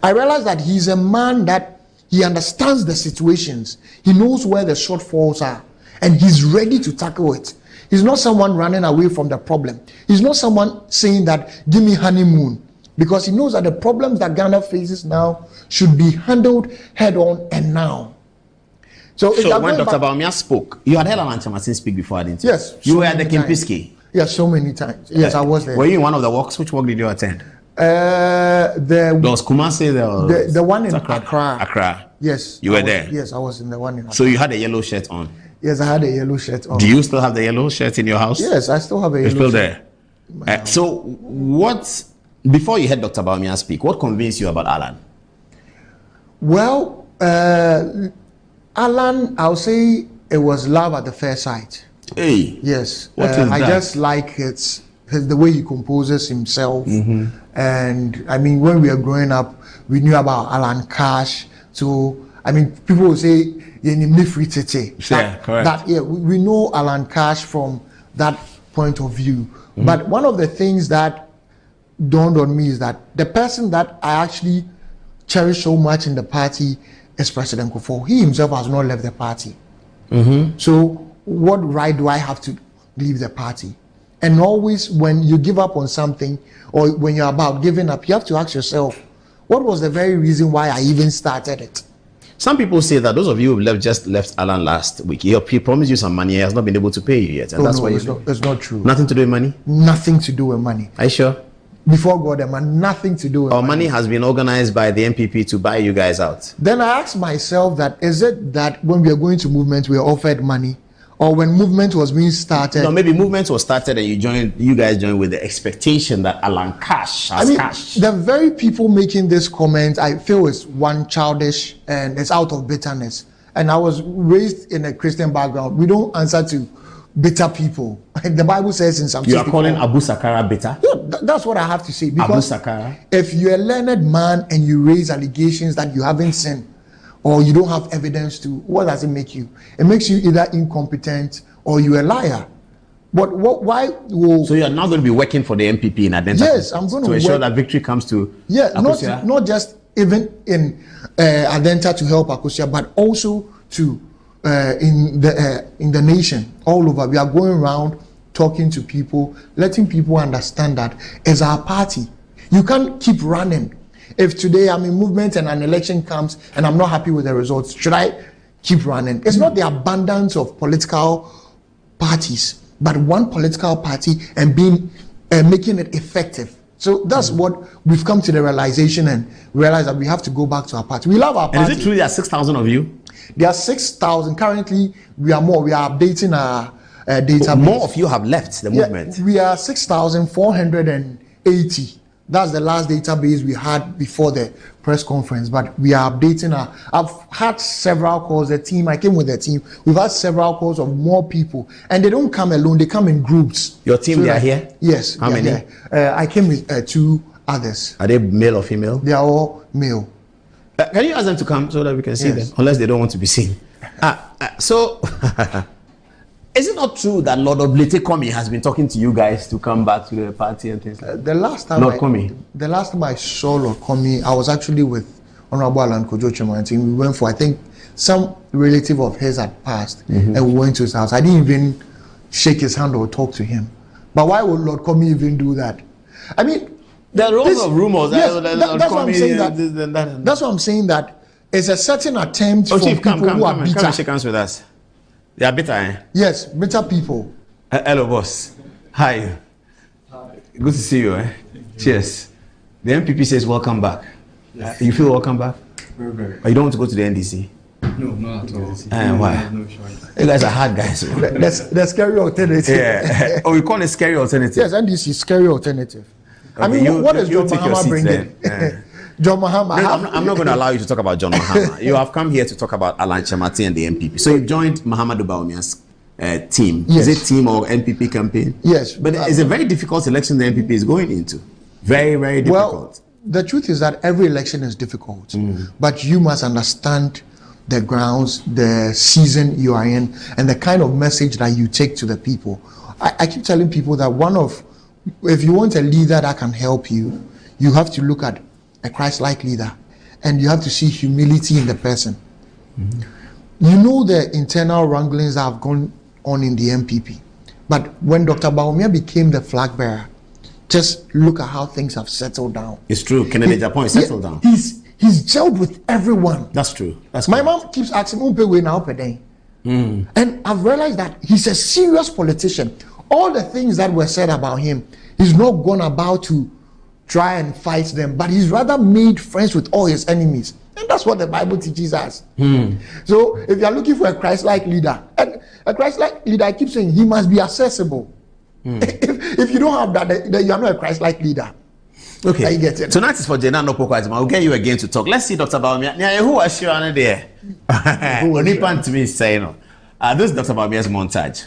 I realized that he's a man that he understands the situations. He knows where the shortfalls are, and he's ready to tackle it. He's not someone running away from the problem. He's not someone saying that, give me honeymoon, because he knows that the problems that Ghana faces now should be handled head on and now. So when Dr. Bawumia spoke, you had heard Alan Kyerematen speak before, didn't you? Yes. You were at the Kimpiski? Yes, so many times. Yes, I was there. Were you in one of the walks? Which walk did you attend? There was Kumasi, the one in Accra. Accra. Yes. You were there? Yes, I was in the one in Accra. So you had a yellow shirt on? Yes, I had a yellow shirt on. Do you still have the yellow shirt in your house? Yes, I still have a yellow shirt. It's still there. So before you heard Dr. Bawumia speak, what convinced you about Alan? Well, Alan, I'll say it was love at the first sight. Hey. Yes. What is that? I just like the way he composes himself. And I mean, when we were growing up, we knew about Alan Cash. So, I mean, people will say, correct. We know Alan Cash from that point of view. But one of the things that dawned on me is that the person that I actually cherish so much in the party is President Kufuor. He himself has not left the party. So what right do I have to leave the party? And always when you give up on something, or when you're about giving up, you have to ask yourself, what was the very reason why I even started it? Some people say that those of you who just left Alan last week, he promised you some money, he has not been able to pay you yet. And that's why it's not true. Nothing to do with money? Nothing to do with money. Are you sure? Before God, man, nothing to do with money has been organized by the MPP to buy you guys out. Then I asked myself that, is it that when we are going to movement, we are offered money? Or when movement was being started? No, maybe movement was started and you guys joined with the expectation that Alan Cash has cash. The very people making this comment, I feel is one childish and it's out of bitterness. And I was raised in a Christian background. We don't answer to bitter people. The Bible says in Psalm 64. You are calling Abu Sakara bitter? Yeah, that's what I have to say. Because Abu Sakara? If you're a learned man and you raise allegations that you haven't sinned, or you don't have evidence to, what does it make you? It makes you either incompetent or you're a liar. But why will... So you are now going to be working for the MPP in Adenta? Yes, I'm going to ensure that victory comes to Akosua? Not just even in Adenta to help Akosua, but also to in the nation all over. We are going around talking to people, letting people understand that as our party, you can't keep running. If today I'm in movement and an election comes and I'm not happy with the results, should I keep running? It's not the abundance of political parties, but one political party and making it effective. So that's what we've come to the realization and realize that we have to go back to our party. We love our party. And is it true there are 6,000 of you? There are 6,000. Currently, we are more. We are updating our data. More of you have left the movement. We are 6,480. That's the last database we had before the press conference. But we are updating our... I've had several calls. The team, I came with the team. We've had several calls of more people. And they don't come alone. They come in groups. Your team, they are here? Yes. How many? I came with 2 others. Are they male or female? They are all male. Can you ask them to come so that we can see them? Unless they don't want to be seen. So... Is it not true that Lord Oblate Komi has been talking to you guys to come back to the party and things like that? The last time I saw Lord Komi, I was actually with Honorable Alan Kojo Chimantin. We went for, I think, some relative of his had passed, and we went to his house. I didn't even shake his hand or talk to him. But why would Lord Komi even do that? I mean, there are lots of rumors. Yes, that's what I'm saying. That's what I'm saying. That it's a certain attempt for Chief, people who are bitter. Come and shake hands with us. They are bitter, eh? Yes, bitter people. Hello, boss. Hi. Good to see you, eh? Cheers. The MPP says welcome back. Yes. You feel welcome back? Very. But you don't want to go to the NDC? No, not at all. Why? You guys are hard guys. The scary alternative. Yeah. Oh, we call it scary alternative? Yes, NDC is scary alternative. Okay, I mean, what is John Mahama bringing? John Mahama. No, I'm not going to allow you to talk about John Mahama. You have come here to talk about Alan Chamati and the MPP. So you joined Mahamadou Bawumia's team. Yes. Is it team or MPP campaign? Yes. But it's a very difficult election the MPP is going into. Very, very difficult. Well, the truth is that every election is difficult. But you must understand the grounds, the season you are in, and the kind of message that you take to the people. I keep telling people that if you want a leader that can help you, you have to look at a Christ-like leader, and you have to see humility in the person. You know the internal wranglings that have gone on in the MPP, but when Dr. Bawumia became the flag bearer, just look at how things have settled down. It's true. Kennedy Agyapong settled down. He's gelled with everyone. That's true. My mom keeps asking, and I've realized that he's a serious politician. All the things that were said about him, he's not gone about to try and fight them, but he's rather made friends with all his enemies, and that's what the Bible teaches us. So if you are looking for a Christ-like leader, and a Christ-like leader, I keep saying he must be accessible. If you don't have that, then you are not a Christ-like leader. Okay, I get it. Tonight is for Jena no Poko. We'll get you again to talk. Let's see Dr. Bawumia. Who was she on there? Only pan to me say no. This is Dr. Bawumia's montage.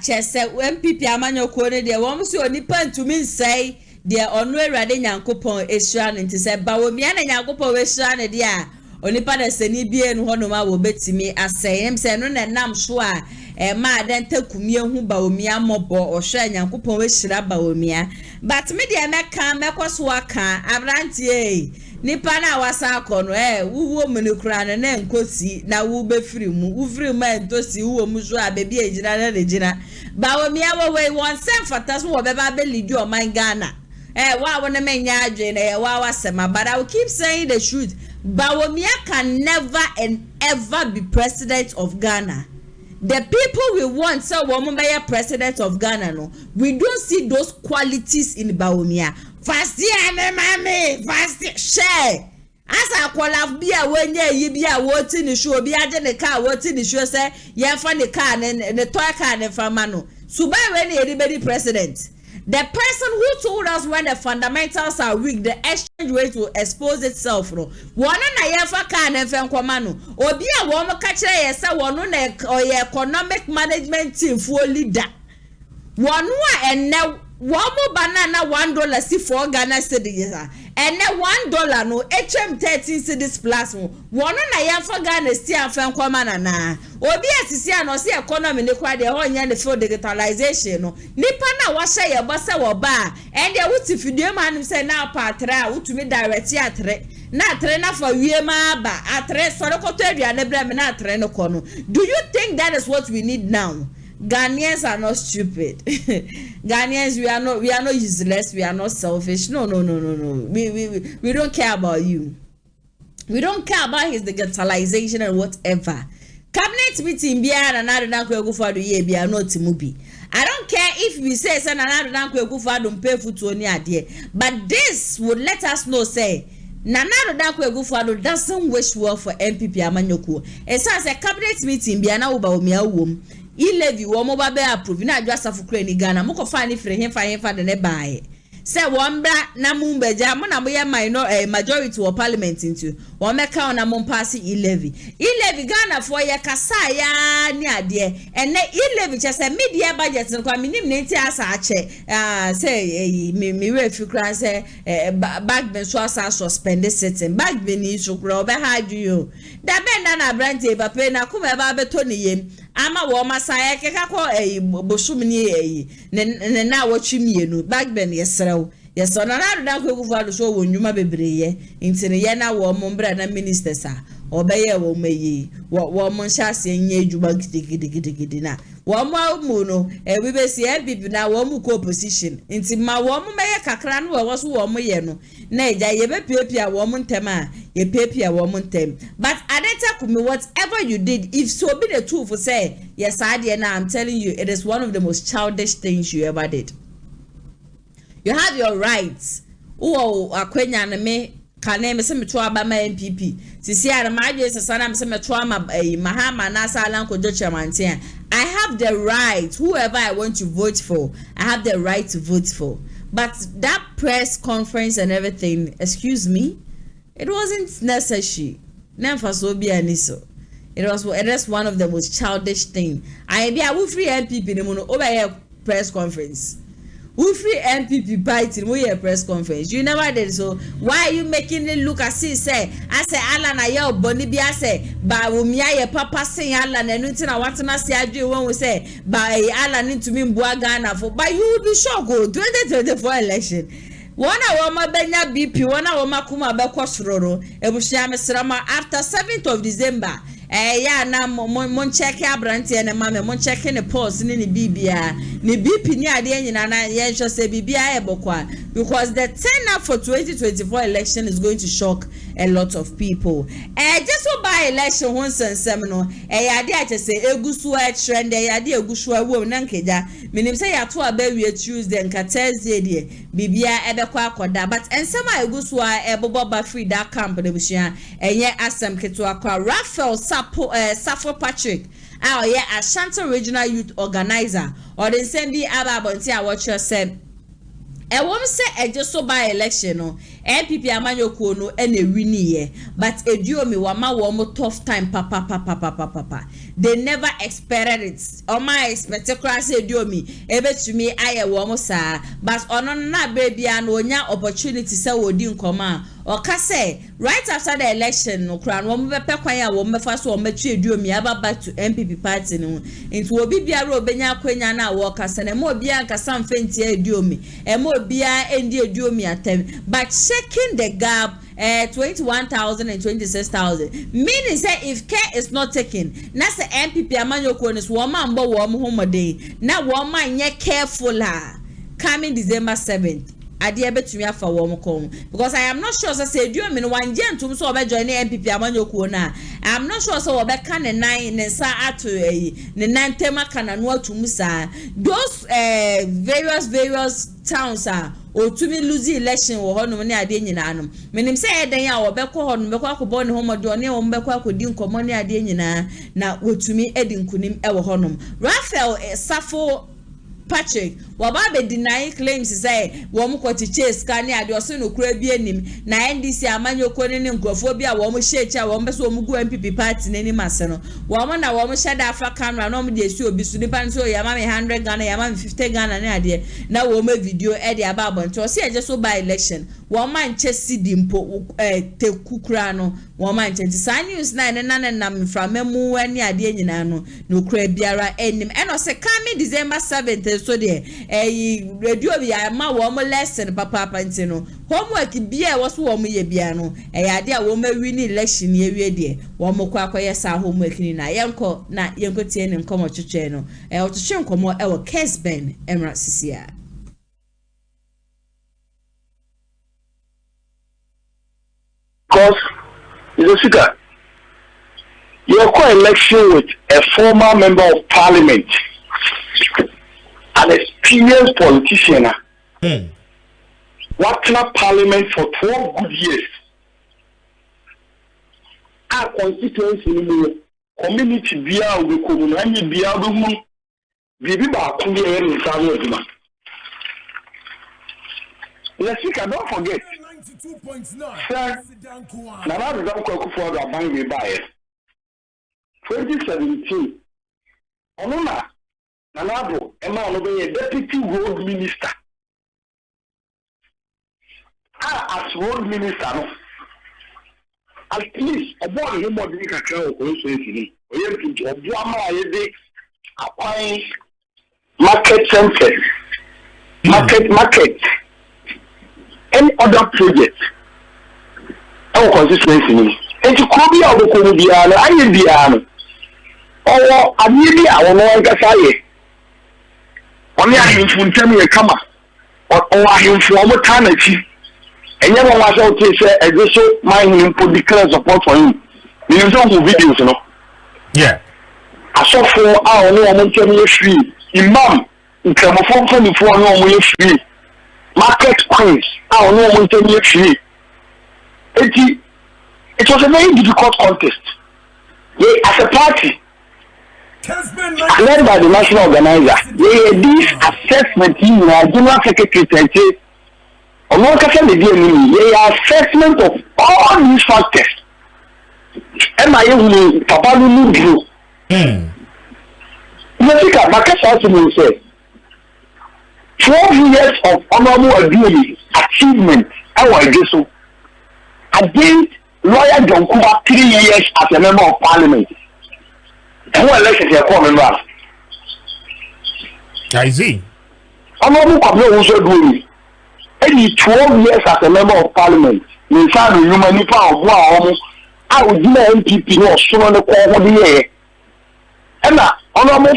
Chese MPP amanyoko ne de wo mso onipa ntumi nsai de onu awurade nyankopon esua ne ntise Bawumia na nyankopon esua ne de a onipa na seni bie no hono ma wo betimi asem se no na nam so a ma den takumie hu Bawumia mobo ohwe nyankopon esira Bawumia but me de meka mekoso aka abrantie nipa na wasa akono wuwo munukura na nkosi na wo befiri mu entosi wo mu so abebi ejira na rejina Bawumia we won sem fatas wo beba be lead o man Ghana wa wona menya adwe na wa wasema, but I will keep saying the truth. Bawumia can never and ever be president of Ghana. The people we want so woman be president of Ghana no, we don't see those qualities in Bawumia. Fast year me mami, fast share. As I call have be a when ye be a woti ni show be a de car woti ni show say ye fa the car and the toy car and famano. Subai when anybody president. The person who told us when the fundamentals are weak, the exchange rate will expose itself. No, one na yefa kan enfen kwamano. Obi a wo mo ka kire ye se wono na economic management team for leader. One enne womo banana $1 si for Ghana cedis. Enne $1 no HM 13 cedis plus mo. Wono na yefa Ghana sti enfen kwamana na. Obi asisi ano si economy ne kwa de ho nya ne for digitalization no nipa na wa hye ye bosa wo ba and dey wuti fidie man say na patra wutumi direct atre na atre na for wie ma ba atre soro koto aduane bre me na atre no kono. Do you think that is what we need now? Ghanaians are not stupid. Ghanaians, we are not useless, we are not selfish. No. We don't care about you. We don't care about his digitalization and whatever. Cabinet meeting bia na na go for the year bia not mubi. I don't care if we say say na go for don pay futu oni ade, but this would let us know say na go for doesn't wish well for MPP Amanyoko. E say cabinet meeting bia na wo ba o me awom. Levy wo mo ba be approve na adwa safukura ni Ghana mo ko fa ni frɛ hemfa de ne baaye. Say one bra na mumbeja mo na mo ye majority of parliament into one meka na mo pass levy Ghana for ye kasa ya ni ade ene levy che say media budget kwa minim ne nti asa ache say me we fikra say back ben so asa suspend sitting back ben ni so kura obe haju yo da ben na brand e papa na kuma ba beto ne yem ama wo masaya keka ko bosum ni ne na watchi mienu back ben yesrew yes on another dan ko gufa so wo nyuma bebreye intine ye na wo mo mbra na minister sa obeye wo meyi wo mo nhyase nya adwuma gidigidi na wo mo no we be see MPP na wo mo ko opposition inti ma wo mo meye kakra no wo so wo mo ye no na eja ye be piapia wo mo ntem a ye piapia wo mo ntem but adeta kumi whatever you did if so be the truth for say yes ade na I'm telling you it is one of the most childish things you ever did. You have your rights. Oh, akwenya na me kane me se meto aba ma MPP. Sisi ara ma adwe sesana me se meto ama Mahama na sala nko dochemantia. I have the right, whoever I want to vote for, I have the right to vote for. But that press conference and everything, excuse me, it wasn't necessary. Nemfaso bi aniso. It is one of the most childish thing. I be a free MPP ne mo no over press conference. Who free MPP biting we a press conference? You never did so. Why are you making it look as if say I say Alan na ye boni bi say ba wo mia ye papa say Alan na nti na watena say adwe when we say ba Alan ntumi mbua Ghana for but you will be shocked go 2024 election. One hour ma benya BP, one hour ma kuma be kwosroro ebushia mesrama after 7th of December. Ya na mon check abrante na mama mon check ne pulse ni bibia ni BP ni ade nyina na ye hwe say bibia e bokwa because the turnout for 2024 election is going to shock a lot of people. Just so by election one sensem no ya ade a say egusu a trend ya ade egusu a wo na nkeja minim say ya to abawie Tuesday nka Thursday de bibia e bekwa akoda but ensem a egusu a ebobo ba free that camp de bushia enye asem keto akwa Raphael Safo Patrick Ashanti Regional Youth Organizer or the same be ababonti a watch yourself. E won say just so by election no MPP Amanyoko no e na win ye but eduomi wama wo mo tough time papa they never expected it or my expected say eduomi ebetumi aye wo mo sa but ono na baby an onya opportunity say wodi nkoma or say right after the election no kran wo mo bepe kwan ya wo mefa so wo metwe eduomi aba back to MPP party no into obi biara obenya kwanya na wo kase na mo obi an kasa mfenti eduomi e mo obi a endi eduomi atem but checking the gap 21,000 and 26,000 meaning say if care is not taken na say MPP Amanyoko is woman mbo wo mo homode na woman nye careful coming December 7th ade ebetumi afa wo mo kon because I am not sure say eduomi no wan gentum so obe join MPP Amanyoko na I am not sure so obe kan ne nan ne sa ato ne nan tema kana no atum sa those various towns otumi lose election wo hono ne ade nyina no menim say eden ya obekọ hono bekọ akọbọ ne homo do ne wo bekọ akodi nkomo ne ade nyina na otumi edi nkunim e wo hono Raphael Safo Patrick wababe deny claims say wo ko chase kan ya de oso no kura bi anim na NDC amanyoko ne nkrofo bi a wo share cha wo beso wo gu MPP party nani mase no wo na wo share afa camera no de esi obi su nipa nso ya ma me 100 Ghana ya ma me 50 Ghana ne ade na wo ma video e de aba abonto so eje so by election wo man che sidi mpo te kukura no wo man che sa news na ne na from memu ani ade nyina no no kura biara enim e no se come December 7th so de radio bi ma wo mo lesson papa panti no homework bia wo so wo mo ye bia no ade a wo ma win election ye wie de wo mo kwa akoye sa homework ni na yenko tie ne nkomo twetwe no otwetwe nkomo e wo case ben emra sisia because it's a secret. You're co-election with a former member of parliament, an experienced politician. Worked in parliament for 12 good years. Our constituency, community, bia, the community, bia, the moon, Bibi Bakuya, and Samuel. Let's see, don't forget. Sir, now I'm going to for the bank we buy 2017. Onuna, Nanado, Emma Obe, deputy road minister. As road minister, no. At least about him or the cacao, acquiring market center, market. Any other project our constituency and to could be out of Columbiana, I will be an or a maybe our no Gasaye. Only I am from Tammy Kama or I am from eternity. And never was out to say a bishop mind put declare support for him. You know videos, you know. Yeah. I saw for our no free. Imam in Camophone 24 no free. Market queens, our no one can yet free. It was a very difficult contest. As a party, led by the national organizer, this assessment in general secretary, on one case the assessment of all these factors. And my own Papa Lulu grew. You think about what say. 12 years of honorable ability, achievement, against lawyer John Kuba 3 years as a member of parliament. And what election they are coming back? I see. Honorable Kablo also doing any 12 years as a member of parliament. In fact, the human power of one, I would do MPP or soon on the call of the year. And honorable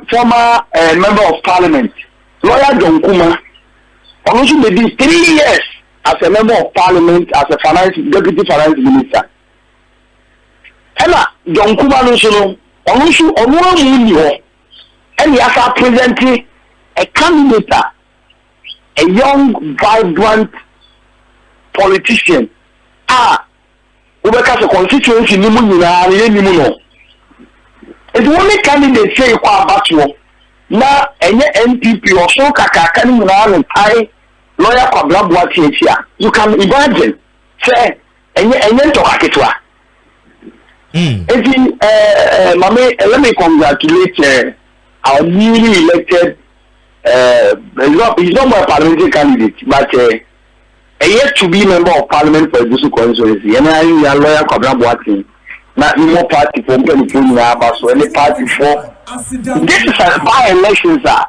former member of parliament. Lawyer John Kuma also did 3 years as a member of parliament as a deputy finance minister. Emma John Kuma also and he has presenting a candidate, a young, vibrant politician. Ubeka constituency it's only candidate say about you. Na enye NPP or so kakaka ni muna I lawyer Kwabla Boati here. You can imagine say enye to kaketwa. Mame, let me congratulate our newly elected he's not my parliamentary candidate, but a yet to be member of parliament for Busu constituency. And I am lawyer Kwabla Boati. Not more party for so any party for this is a by-election, sir.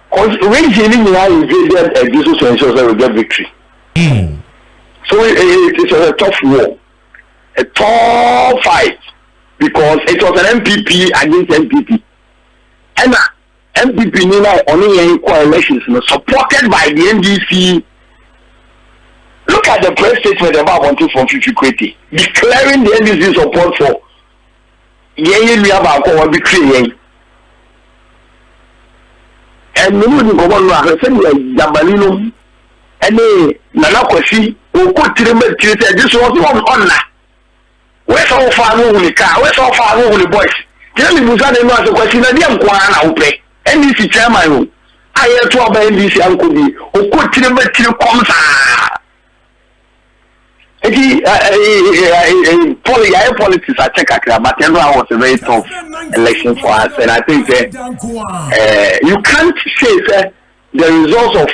Because when Jimmy invaded a Busu constituency, we get victory. So it was a tough war, a tough fight, because it was an MPP against MPP. And MPP Nina only any coalitions supported by the NDC. Look at the press statement about wanting from Fifi Kwete, declaring the NDC support for Yeye Miaba victory. And we will go on to say Jabalino and Nana Kwesi who could this was on honor. Where's all far over the car? Where's all far over the boys? Tell me, Musa, the question, I didn't go on. NDC chairman I hear to about NDC uncle be who could tell comes politics I check but everyone was a very tough election for us, and I think that you can't say that the results of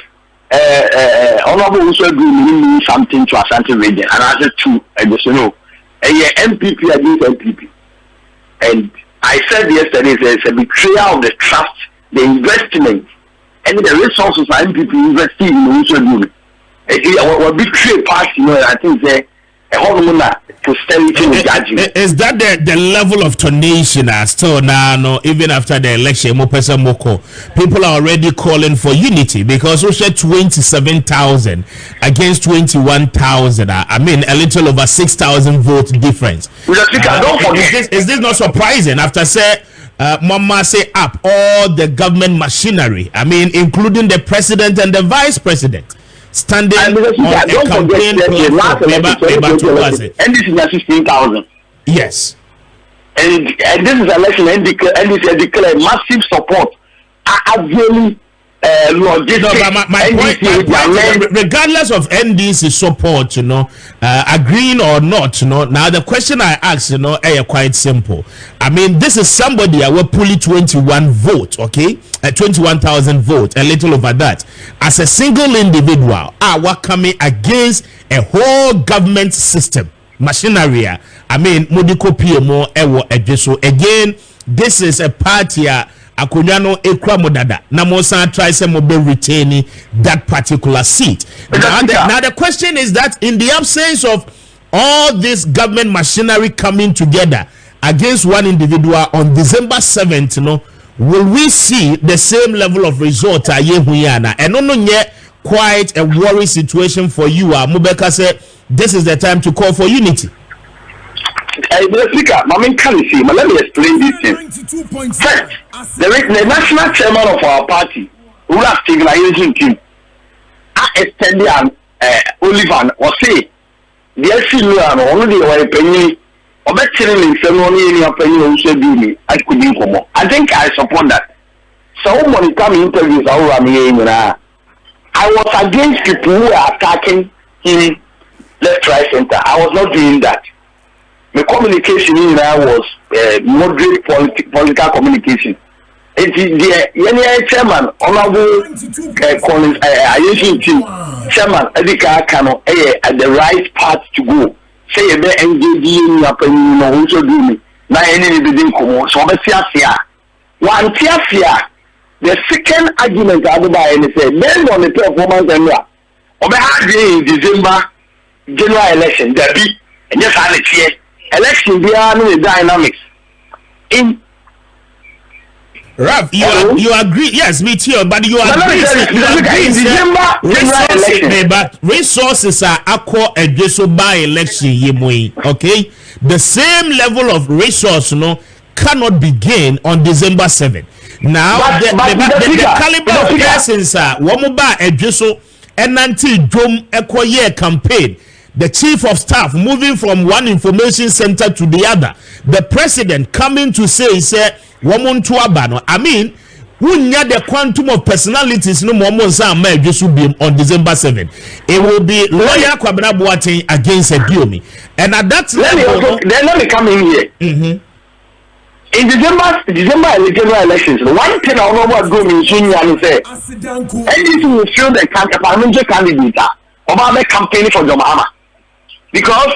Honorable also mean something to Ashanti region, and I said to additional MPP against MPP, and I said yesterday there's a betrayal of the trust, the investment, and the resources of MPP investing in also doing. What betray party, I think they is that the level of tonation still now? No, even after the election, people are already calling for unity because we said 27,000 against 21,000. I mean, a little over 6,000 vote difference. Is this not surprising after say? Mama say up all the government machinery. I mean, including the president and the vice president. Standing on a campaign platform. And this is 16,000. Yes. And this is election and this declare massive support. I really my point, regardless of NDC support, agreeing or not, now the question I ask, is quite simple. I mean, this is somebody will pull 21 vote, okay, 21,000 vote, a little over that, as a single individual. What coming against a whole government system, machinery. I mean, Modiko PMO, Ewo Ejeso. Again, this is a party. Akunyano ekwa modada na mosa try say mo be retaining that particular seat. Now the question is that in the absence of all this government machinery coming together against one individual on December 7th, will we see the same level of result ayehuyana? And no yet quite a worry situation for you. Mubeka said this is the time to call for unity. Let me explain this thing. First, the national chairman of our party, who has stabilization team, extended Oliver, or say, the SCU only were penny, or better than ceremony in penny also do me. I couldn't come more. I think I support that. Someone come interviews our I was against people who are attacking him left, right, center. I was not doing that. The communication in there was moderate political communication. It is the chairman, Honorable Collins, Chairman Atigya Kano, at the right path to go. Say a bit engaging in your also do me. Now, any didn't come. So, one tiafia. The second argument I would buy and say, based on the performance and what? In December general election, there be and just had it here. Election beyond dynamics. In Rav, you agree? Yes, me too. But you agree? Resources are equal address by election. Okay, the the level of resource cannot be gained on December 7th. Now, the caliber of persons are Wamuba Edgeso and until Drum Equaye campaign. The chief of staff moving from one information center to the other. The president coming to say, Woman to Abano. I mean, we need the quantum of personalities no more just will be on December 7th. It will be lawyer Kwabena Boateng against Ediomi. And at that level, let me come in here. In December general elections, one thing I don't know what going in Junior and say, NDC will show the parliamentary candidate about the campaign for Jomahama. Because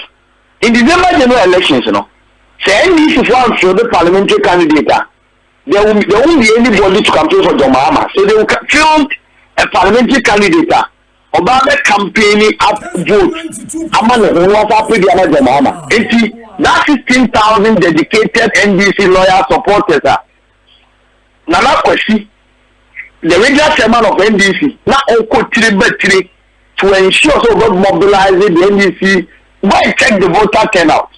in December general elections, say NDC will show the parliamentary candidate, there won't be anybody to campaign for Jomahama. So they will field a parliamentary candidate about the campaigning up vote among the ones up with the other Jomahama. That 16,000 dedicated NDC lawyer supporters are. Nana Kwesi, the regular chairman of NDC, now to ensure so God mobilizing the NDC. Why check the voter turnout?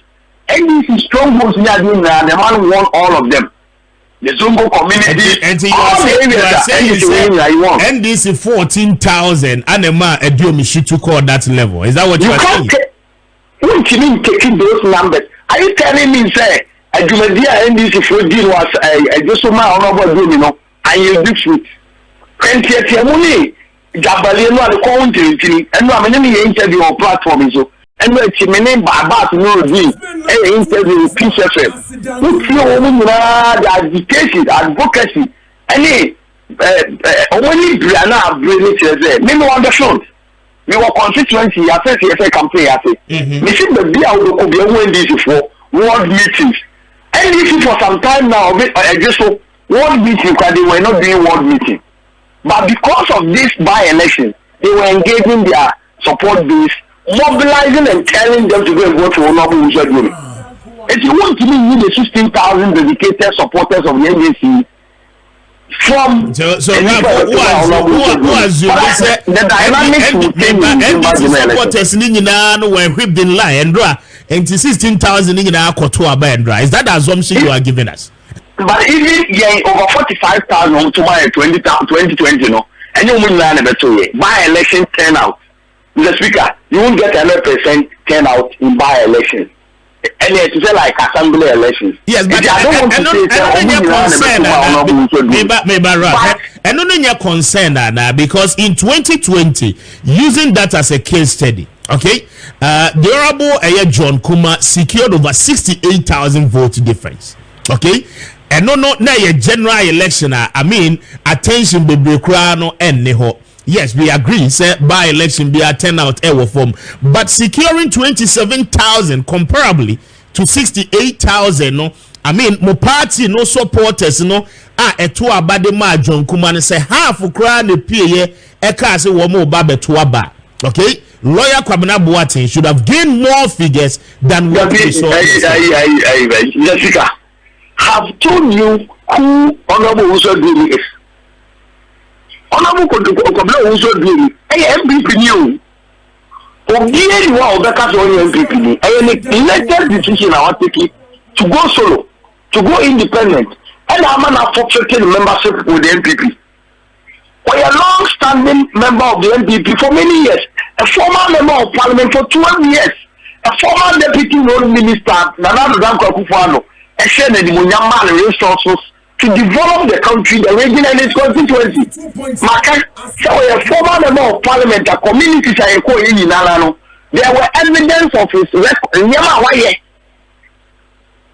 NDC strong votes near the man won all of them. The Zumbo community, and you are saying NDC 14,000 and a man a Diomishi to call that level. Is that what you are saying? What you mean taking those numbers? Are you telling me say a Jumedia NDC for deal was a just so my honorable doing and you different. Kente money. Jabali no the country and no many interview on platform so and we chimney about no be interview with PCFM. Look your woman the advocacy any only Brianna bring it me no understand. Me were constituency I say campaign I say. Me see the be out of the when this for world meetings. And this is for some time now just so world meeting because they were not doing world meeting. But because of this by-election, they were engaging their support base, mobilizing and telling them to go and vote for Honorable Ushadumi. If you want to need the 16,000 dedicated supporters of the NDC from who assumes that the dynamics will change supporters were whipped in line and 16,000 in our Kotua. Is that the assumption you are giving us? But even over 45,000 to my 2020, no, and you won't learn about it. By election turnout, Mr. Speaker, you won't get 100% turnout in by election. And it's just like assembly elections. Yes, but I don't want to say and only your concern because in 2020, using that as a case study, okay, the Honorable John Kuma secured over 68,000 vote difference. Okay. And no na a general election I mean attention be no and yes we agree say by election be a turnout form but securing 27,000 comparably to 68,000 no I mean mo party no supporters no eto abade ma John Kuma say half kra na pie e ka say wo mo ba beto aba. Okay, lawyer Kwabena Boateng should have gained more figures than what we saw. Jessica, have told you who Honorable Ushadumi is. Honorable Kwabena Ushadumi, MVP new. Obiye wa obeka so MVP. Elected decision I want take to go solo, to go independent, and I'm not forfeiting membership with the NPP. We are a long-standing member of the NPP for many years, a former member of parliament for 12 years, a former deputy road minister, Nana Danko Akufo-Addo, a shared the Munyama resources to develop the country, the region, and its constituency. So we are a former member of parliament, a community, there were evidence of his record.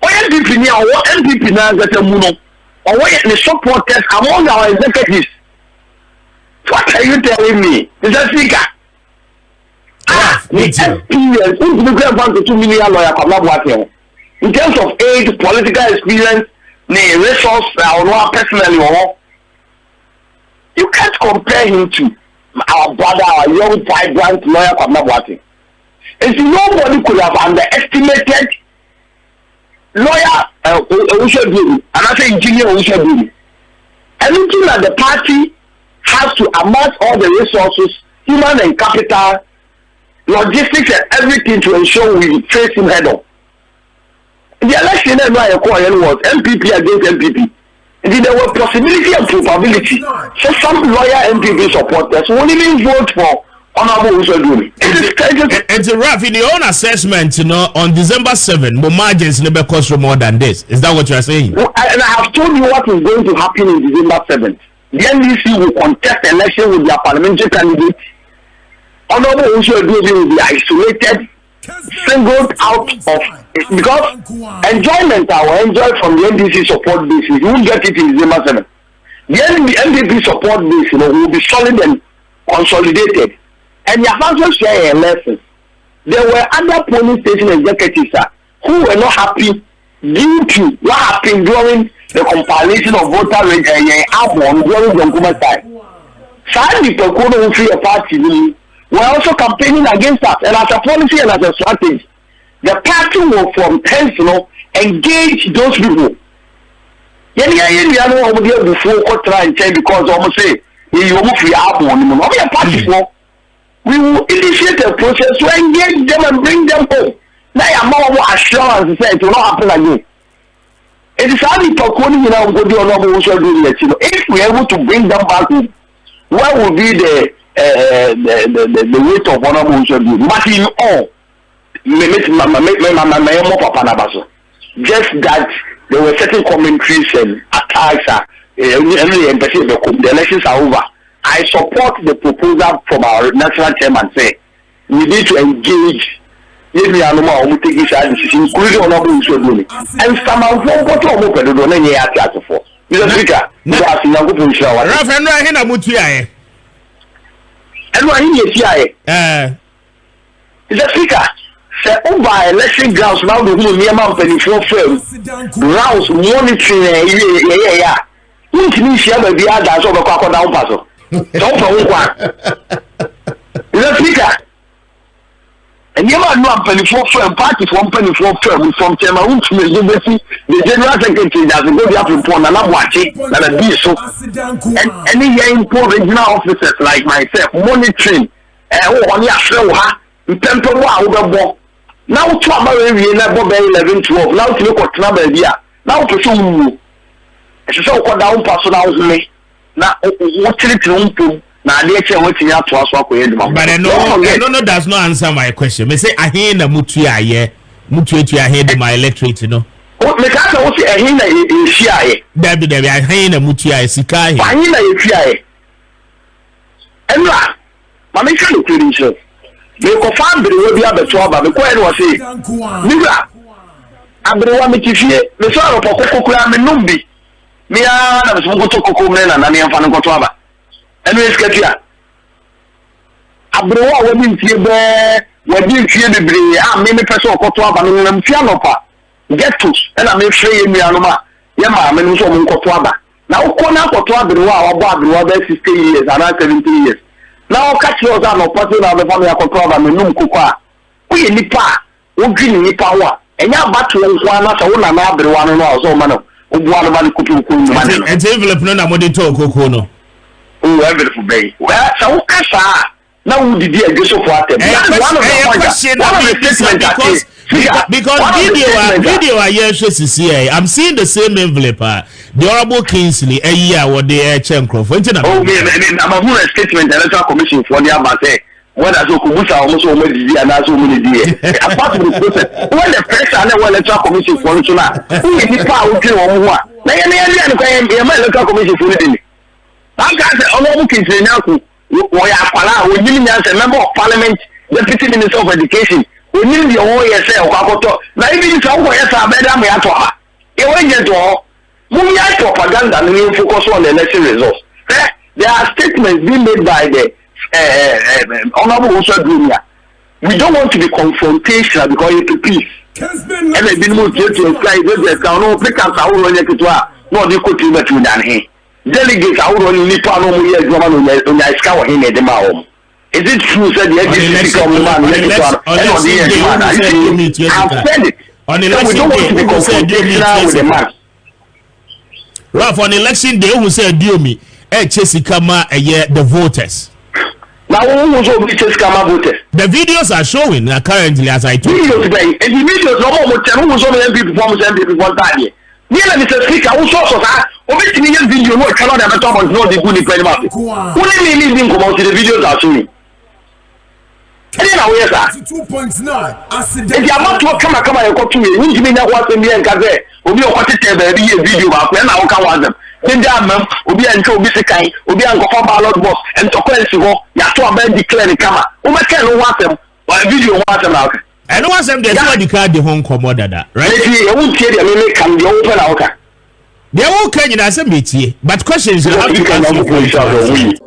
NPP now, what NPP now that a muno, or what the supporters among our executives. What are you telling me? Mr. Speaker? Experience. Who's the 2 million lawyer in terms of age, political experience, resource, or personally, you can't compare him to our brother, our young, vibrant lawyer. And so nobody could have underestimated lawyer Ushadumi, and I say engineer Ushadumi. Anything that the party has to amass all the resources, human and capital, logistics and everything to ensure we face him head on. The election was MPP against MPP. There was possibility and probability. So some lawyer MPP supporters won't even vote for Honorable Ushadumi. And Raf, in your own assessment, on December 7, the margins never cost for more than this. Is that what you are saying? And I have told you what is going to happen in December 7th. The NDC will contest election with their parliamentary candidate. Honorable Ushadumi will be isolated, singled out of because enjoyment I will enjoy from the NDC support base. You won't get it in December 7th. The NDP support base, will be solid and consolidated. And you have also shared a lesson. There were other police station executives who were not happy due to what happened during the compilation of voter album during the Kumasi time. Some people couldn't free a party. Were also campaigning against us, and as a policy and as a strategy, the party will from hence, engage those people. Before try and change because almost say you move free album. We will initiate a process to engage them and bring them home. Now you have more assurance that it will not happen again. It is only talking if we are able to bring them back home, what will be the weight of Honorable Ushadumi? But in all, just that there were certain commentaries and attacks the elections are over. I support the proposal from our national chairman say we need to engage including honorable Usoduni. And some of them go to Mr. Speaker, Mr. Speaker, say over election grounds now the whole near man penny rounds monitoring Mr. Speaker, and you are not penny for firm party from penny for firm from Chairman the General Secretary doesn't go up in Pond and I'm watching and a diesel and any import regional officers like myself monitoring on your show, temple wow, now to America 11, 12, now to look at number here, now to show it's so called down personal me. Now, what to now, they say what you have to ask for. But no, does not answer my question. Me say I hear the mutuya ye, mutuya head my electorate, you know. What me can't say I hear the shia. Debbie, I hear the mutuya sikai. I hear the shia. And la, my make sure you show. Me confirm the way we have the trouble. The question was say, Niga, Abrewa me tifie, me so ro poko kura me numbi. Me a na me so go to koko me na me amfa no go trouble. Anyways, Ketia, Abrewa we bin tie bebre me person okoto aba no me fia no pa get to and I me free me anoma ye ma me no so mo okoto aba na ukona okoto Abrewa obo Abrewa be 60 years and 70 years now catch you that no person na be family okoto aba me num koko a we nipa wo dwini nipa ho a enya battle nko ana so wo na Abrewa no no so ma no obu alo ba kutu ko no ma no envelope no na mo de to koko no oh envelope be well so kasa now who did you get so far them because video I hear CCA I'm seeing the same envelope the honorable Kingsley a year what they chenkro for oh me I'm a statement electoral commission for the abate when I so kubusa almost so many and so many apart from the process when the pressure and electoral commission for who is the power to one na electoral commission for the I'm going to honorable Kingsley now we are para we need a member of parliament deputy minister of education we need the whole yourself na even if you yes abeda me atoa e we get to move propaganda and focus on the election results there are statements being made by the honorable Usoduni. We don't want to be confrontational because it's peace and they been moved to sky they no pick up our own no they could be to than him delegates are only nipa no mo yes woman on ya iska wo hin e de ma wo is it true said the EDC come man on election day who said Ralph on election day who said me Chesika ma the voters now who so be Chesika ma voters the videos are showing currently as I told you videos and the videos no more tell who so many people from that Mr. Speaker, who saw that? Obviously, video no cannot have a top of no the good in who need him come out to the videos are showing. And then where that 2.9 if you are not to come and go to me, you mean that was in the end Gaze, will be a what video back when I can want them. Then there are will be until Bisakai, will be uncle ballot boss, and to question you have to abandon declare the camera. Who can want them, but video want them out. I know what's them they saw the card the home commodity that right I won't tell them they come the open out they all can you as a meeting but questions you have to answer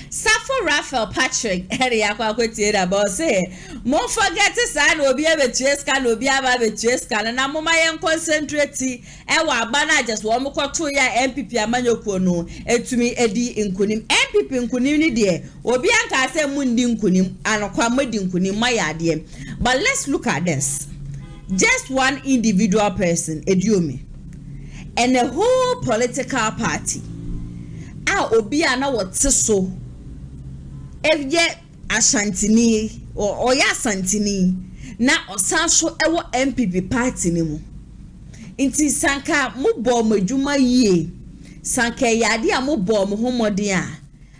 Safo Raphael Patrick area kwa kwetie da boss mo forget say na obi abetueska na obi abetueska na mo mayen concentrate e wa agba na just wo mo kwoto ya MPP amanyokuo no etumi edi nkunim MPP nkunim ni de obi anka ase mu ndi nkunim anokwa madi nkunim mayade but let's look at this just one individual person ediomi and a whole political party obi ana wote so Evye Ashantini or Oya Santini na osanso ewo MPP party ni mu inti sanka mubo majuma ye sanka yade a mubo mo homode a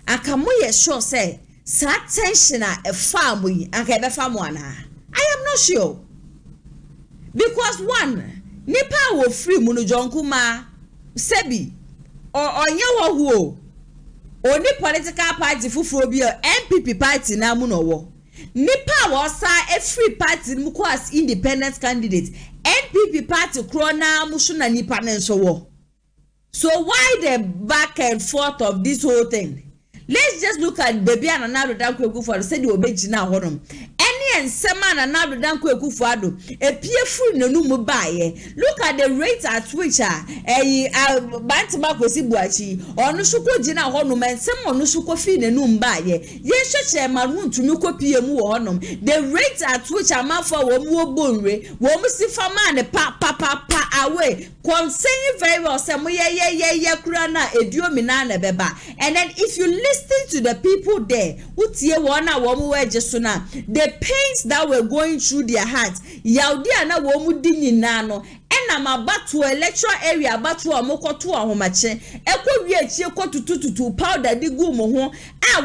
aka mo ye sure say sa tension a efa mo yi aka be fa mo ana I am not sure because one nipa wo free mu no jonkuma sebi onye wo oni political party fufuo bi NPP party na mu no wo nipa wo sa every party mu ko as independent candidate NPP party kro na mu so na nipa na nso wo. So why the back and forth of this whole thing? Let's just look at baby and another danko ekufuado said the obejina honom. Any and seman another danko ekufuado a peerful no mu baye. Look at the rate at which bantima kosi buachi or no suko jina honom and someone no suko fi ne num baye. Yes, chairman to nuko PM honom. The rate at which a man for womu bonre, womu si fama pa away. Saying very well, some yeah, kurana edio minana beba. And then if you listen to the people there, the pains that were going through their hearts, yaudia na womu dini nano, and I'm about to a lecture area about to a moko to a homache, eko wiechie ko to powder di gumo ho,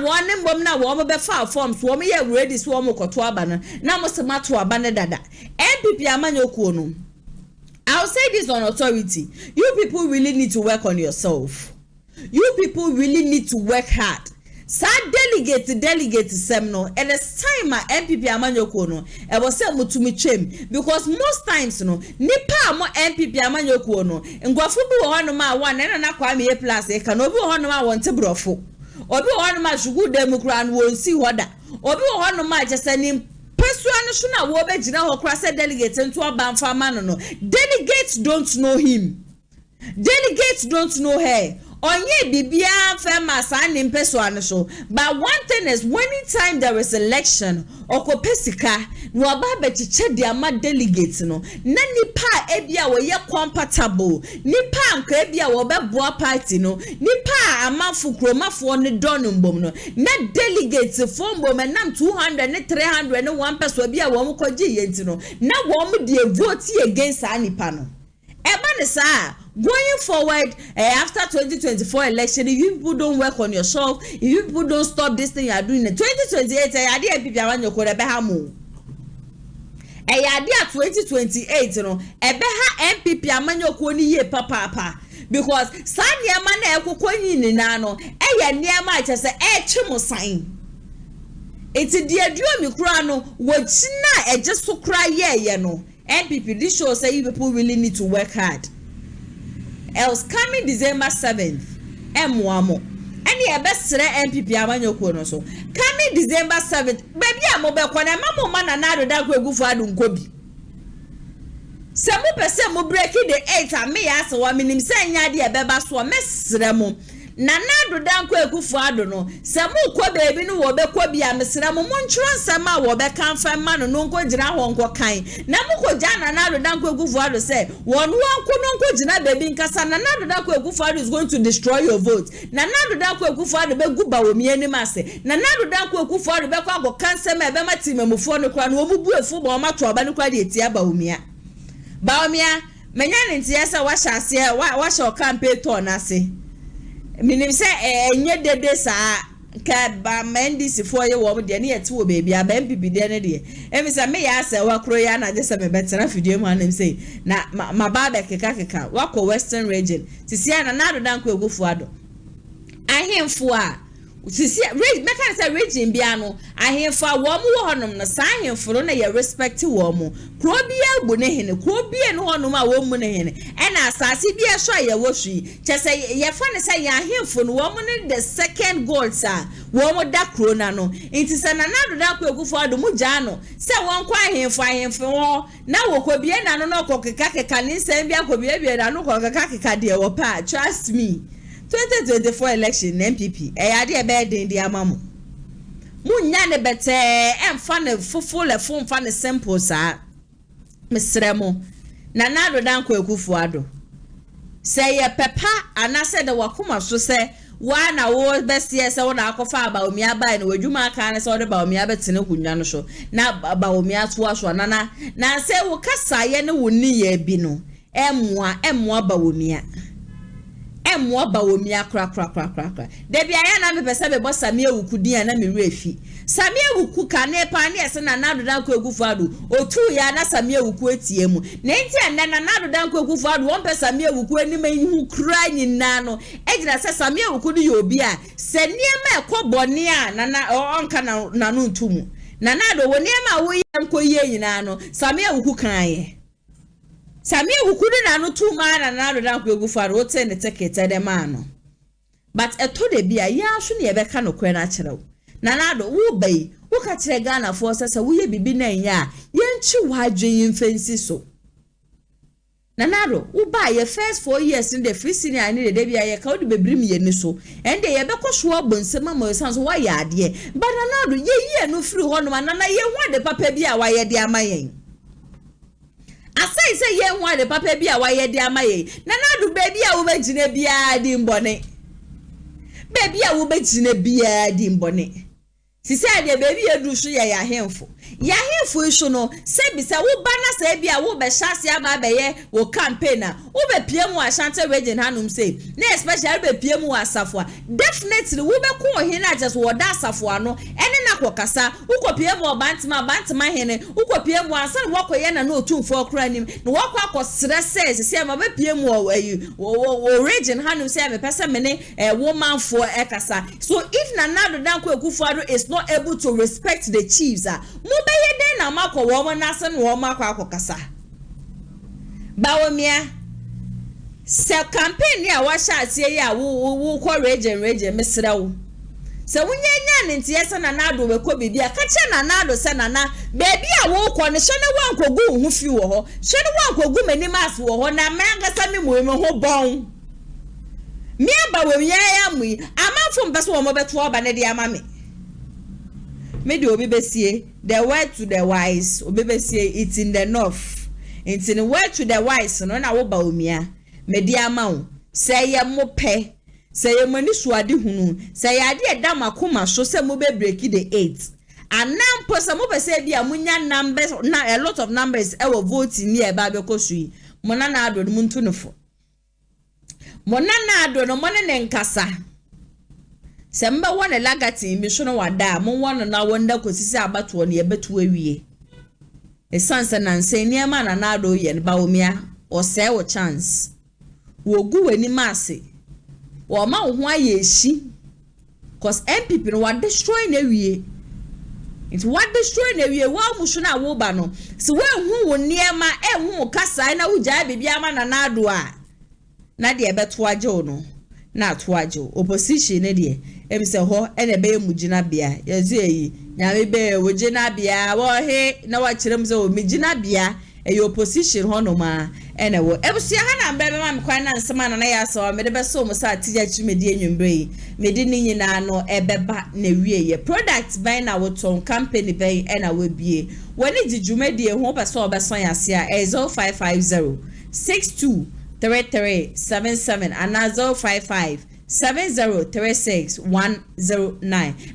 one and na woman be far forms, woman ye ready swarm ko to abana, namosama to abana dada, NPP amanyo kono. I'll say this on authority. You people really need to work on yourself. You people really need to work hard. Sad delegate seminar. And it's time my MPP amanyoko no. I was say mutumi chem because most times no nipa mo MPP amanyoko no. Ngwafu bi ho ma one na kwa me plus e kan obi ho ma won te brofo. Obi ho ma sugu dem kura no won si hoda. Obi ho ma jesanim delegates don't know him. Delegates don't know her. Onye bibia famous and in person so. But one thing is, anytime there is election or kopesika, no ababe chiche dia ma delegates no. Na nipa ebia wo ye compatible. Nipa anko ebia wo be boa party no. Nipa amanfu kromafo ne donumbom no. Na delegates form bo menam 200 ne 300 ne 1 person ebia wo mo kwaje yenti no. Na wo mo de vote against anipa no. Going forward after 2024 election, if you people don't work on yourself, if you people don't stop this thing you are doing in 2028, I did people want you could behamu. I did 2028, you know, beha MPP amanyo koni ye papa because Sanya man koni ni nano, near my just chimo sign. It's a dear dream crano, what's not just so cry, you know. NPP, this show say you people really need to work hard. Else coming December 7th, M1 any best NPP amanyoko no so. Coming December 7th, baby amobe kwana mama mana na do da kwegu fu adu nkobi. Se mo pese mo break the 8 and me aso wa minim se nya de beba so mesre mo. Na do dan kwegu fu adu no. Se mo ko baby no wo be ko bia mesre mo ntro nsema wo be kan fa ma no nko gina ho nko kan. Na mo ko jana na do dan kwegu fu adu se won wanko no nko gina baby nkasa na do dan kwegu fu adu is going to destroy your vote. Na do dan kwegu fu adu be guba wo mi anim ase. Na do dan kwegu fu adu be kwa go kanse ma be matimamufo no kwa no omubu efu ba o mato aba no kwa de etia ba omia. Ba omia menya ne ntia se wa hyase wa hye o campaign to na ase. Minim se enye dede saa ka ba mendisi fo ye wo de ne yete wo baby aba MPP de ne de emi se me ya se wa kro ya na je se me betena fidie mu anem se na ma ba be keka wa ko western region sisia na do dan ko egufu ado ahemfo a sisia meka se region bia no ahemfo a wo mu wo honom no sa ahemfo no na ye respect wo mu kro bia gbo ne hene kro bia no honom a wo mu ne hene ena asase bia so ye wo hwi chese ye fa ne se ye ahemfo no wo mu ne the second goal sa wo mu da kro na no nti se na do da ko egufu ado mu ja no se won kwa ahemfo ho na wo ko bia na no ko keka ni se bia ko bia na no ko keka de wo pa trust me 2024 election MPP ade be den di amamu munya ne bete emfa ne fofo le fo mfa ne simple sa mesremo na do dan ko ekufu ado say ye pepa anase de wakoma so say wa na wo best yes wo na akofa aba omi aba na wadwuma aka ne so de ba omi abetene kunwa no so na ba omi ato aso na say wo kasa ye ne woni ye bi no emwa ba omi a emwa ba omi akra de bia ya na me pese be bossa me ewukudin na me refi Samia wuku kane pa ne ese na nado dan ko egufo ado otu ya na Samia wuku etie mu na enti enne na nado dan ko egufo ado won pe Samia wuku anim hu kra nyina no ejira se Samia wuku no yobi a se niema ekobone a na onka na no ntumu na nado wo niema wo yem ko ye nyina no Samia wuku kan ye Samia wuku na no tuma na nado dan ko egufo ado wote ne tekete de ma no but eto de bia ya so ne ebeka no kwen na kire wo Nanado wo bai wo ka kire Ghana for sasa wo ye bibi na nya yenchi wadwen mfensi so Nanado wo ba ye first 4 years in the free senior ni de bia ye ka wo de bebrim ye ni so ende ye bekoso abonsema mo san so wa ya ade but Nanado ye no free ho no na ye ho de papa bia wa ye de amayen asai say ye ho de papa bia wa ye de amayen Nanado baby a wo begine bia di mbone baby a wo begine bia di mbone Si say the baby edu so ya hemfo. Ya hemfo iso no se bi se wo ba na se bia wo be hyase aba be ye wo campaign a wo be pie mu Ashanti region hanum say. Na especially be pie mu asafo. Definitely wo be ko he na just wo da asafo ano ene na kwokasa wo ko pie mu bantima hene wo ko pie mu ansan wo ko ye na no otumfo okra nim na wo ko akosere se ma be pie mu wo region hanum say me pese me ne wo manfo ekasa. So if na nado dan ko ekufuado is not able to respect the chiefs mo be ye den na makọ wo na se no makọ akokasa bawomia se campaign ya wa sha asie ya wo ko region mesra wo se wunya nya nti yesa na nado be ko bibia ka che na nado se na baby a wo ko ne hye ne wankogu hu fi wo ho hye ne wankogu manimas wo ho na manga sa me ho bon mi aba wo ya mu amafo mpeso wo mo beto oba ne de amame Medi obibesie the word to the wise obibesie it's in the north it's in the word to the wise no na wo ba omia medi amawo say ye mo pe say ye mani suade hunu say ye ade eda makoma so say mo be break the 8 anam po say mo be say bia munya numbers na a lot of numbers e wo voting ni e ba be kosui mo na ado mo ntunofo mo na ado no mo ne nkasa Semba wane lagati mi shono wada mo wane na wanda kosisi abato ne yebetu awie esanse na nse niema na nado ye ne baomia o se wo chance wo gu wani mase wo ma ho ayeshi cause MPP no wa destroy na wie it what destroy na wie wa mu shono awo ba no se we hu wo niema hu kasa na wo ja bibia ma na nado a na de yebetu aje no na toajo opposition ne de em se ho ene be mugina bia yezu eyi nyame be wogina bia wo he na wa kirem se o migina bia e opposition ho no ma ene wo ebusu ya na mbe ma me kwan na nsema na ya so me de be so mo sa Atigya chimedi enwumbre me de ni nyina no ebeba na wie ye product by na wo ton company by ena we bie woni jijumedi ho person obeson yase a 0550 62 3377 and 0557036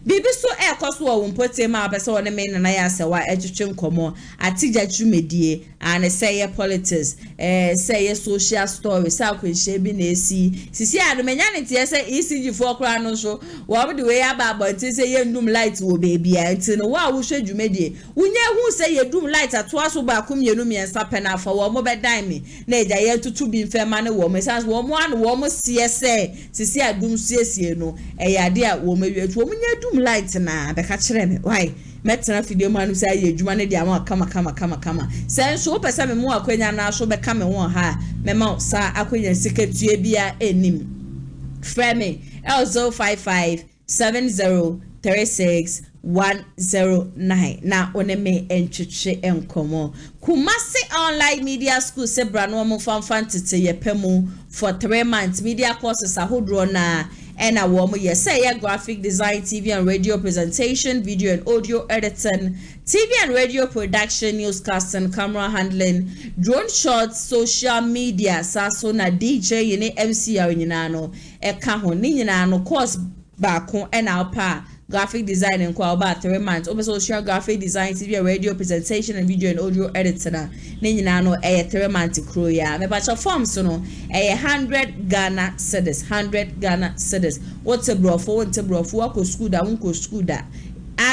bibi so e koso wo mpote ma pese wona me na ya se wa etwetwe nkomo Atigya chumedie and say politics say social story sa kwenhye bi na esi sisi adumenya ne tie say ECG for kra no so wo be we aba say ye ndum light wo baby a nti no wa wo hwe dwumedie unye hu say ye dum light atoa so ba kom yenu miensa pena fa wo mo be dan me na eja ye tutu bi mfema ne wo me sans wo mo an wo mo sie say sisi adum siesie no ade a wo mawiatu wo nya dum light na be ka kire me why metena video manu say ye adwuma ne dia ma kama senso wo pese me mu akwanya na so be ka me ho ha me ma sa akwanya sikatue bia enim frame L0557036109 na oneme entwetwe enkomo Kumasi online media school se bra no mo fanfan tete ye pemu for 3 months media courses ahodro na and a woman say graphic design, TV and radio presentation, video and audio editing, TV and radio production, newscasting, camera handling, drone shots, social media, sasona DJ, yene MC arinano, ekaho ninano course bako and alpa graphic design and kwa about 3 months. Over social graphic design, TV and radio presentation and video and audio editing. Ninano a 3 months crew ya. Me bacha form so no 100 Ghana cedis. 100 Ghana cedis. What's a bro for? What's a bro for? Wako school da, wonko school da.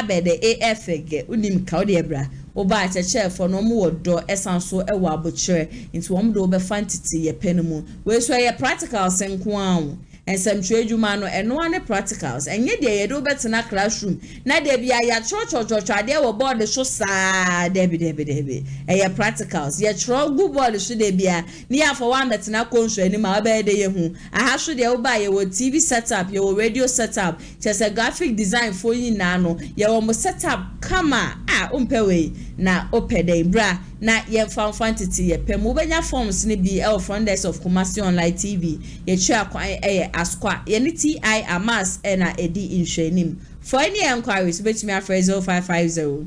abe the AF ge unim ka ode bra oba cheche for no mo do esanso e wa abochere into wom do be fantity ye penimu we so ye practical senko an and some traduma no eno ane practicals enye de ye do betena classroom na de bia ya church ade wo board so sa debi ye practicals ye tro go board so de bia ni afọ one betena konso ani ma ba de ye hu aha so de wo ba ye wo TV setup ye wo radio setup chese graphic design for yin na no ye wo mo setup kama umpewe na opede bra na ye fantasy ye pem ubenya forms ni bi el front desk of Kumasi online TV ye twa kwan askwa ye ni TI amas na edi inhwenim for any enquiries betimi afre 0550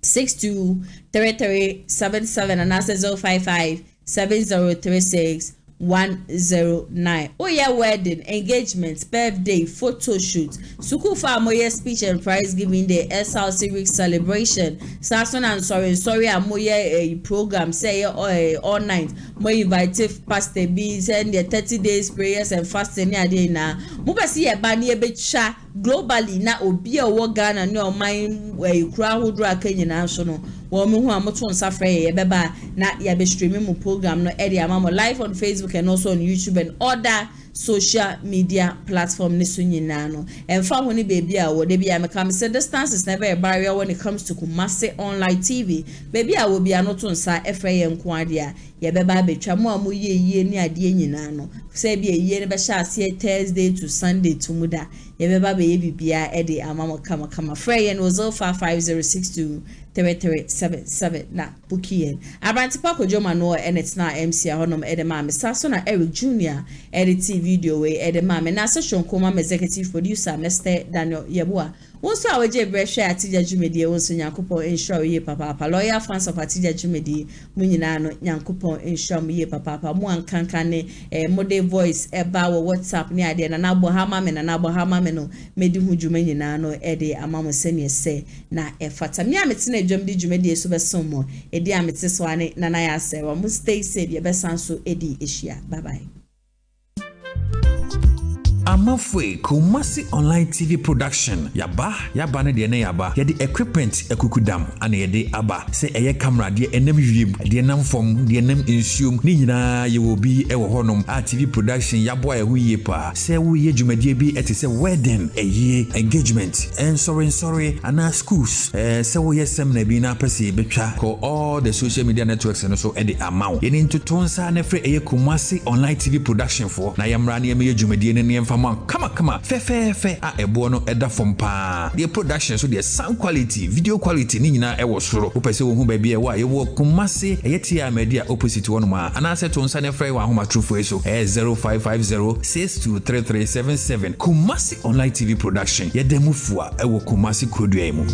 623377 and 055 7036 109. Oh yeah, wedding, engagement, birthday, photo shoot. Suku for Amoye speech and prize giving day, SLC week celebration. Sason and sorry Amoye program say all night. More invited pastor bees and the 30 days prayers and fasting near day na. Mubasi e bani becha globally na obi a wo Ghana no mind where you cry who draw Kenya national. Woman who are much on Safari, Beba, not ya be streaming program, no Eddie Amamo live on Facebook and also on YouTube and other social media platform Nisuninano. And for when baby, I would be a say distance is never a barrier when it comes to Kumasi online TV. Baby, I will be a not on sa FAM Quadia. Ya beba be chamo amuye ye ni adie nyinano. Say be a ye be sha see Thursday to Sunday to muda. Ya beba be bibia Eddie Amamo kama frey and was 055062 3377 na Bukien. Abantipa Kojoma no and it's na MC Honom Edema Sasso na Eric Jr. edit video way Edema na session koma executive producer Mr. Daniel Yebua. Also our J Brescia Atigya Jumedi also Nyankopon ensure ye papa lawyer fans of Atigya Jumedi munyinano Nyankopon ensure ye papa mu ankankane mode voice eba wo WhatsApp ni ade na nabahama me na nabahama me no medi hu dwumenyinano ede amamo sene se na efata mi ametena dwamdi dwumedi so besomo edi amete so ane na ya Serwaa mu stay safe ye besanso edi ehia bye bye. Amafwe Kumasi online TV production yaba ne de na yaba ye de equipment ekukudam ana ye de aba se eye camera de enam wiem de nam fom de enam insume ni nyina ye wo bi e wo honom a TV production yabo ye hu ye pa se wo ye dwumadie bi etese wedding eye engagement and sorry ana schools se wo ye sem na bi na pese betwa ko all the social media networks and so e de amaw ye ni ntotonsa na fre eye Kumasi online TV production for na yamra na ye dwumadie ne Come, fe ebo no eda from pa the production so the sound quality video quality ni nyina e wo soro wo pese wo hu ba bia wa ye wo Kumasi eyetia media opposite one ma ana se to nsa ne frɛ wa homa true for so 0550623377 Kumasi online TV production ye demufua e wo Kumasi kodua mu.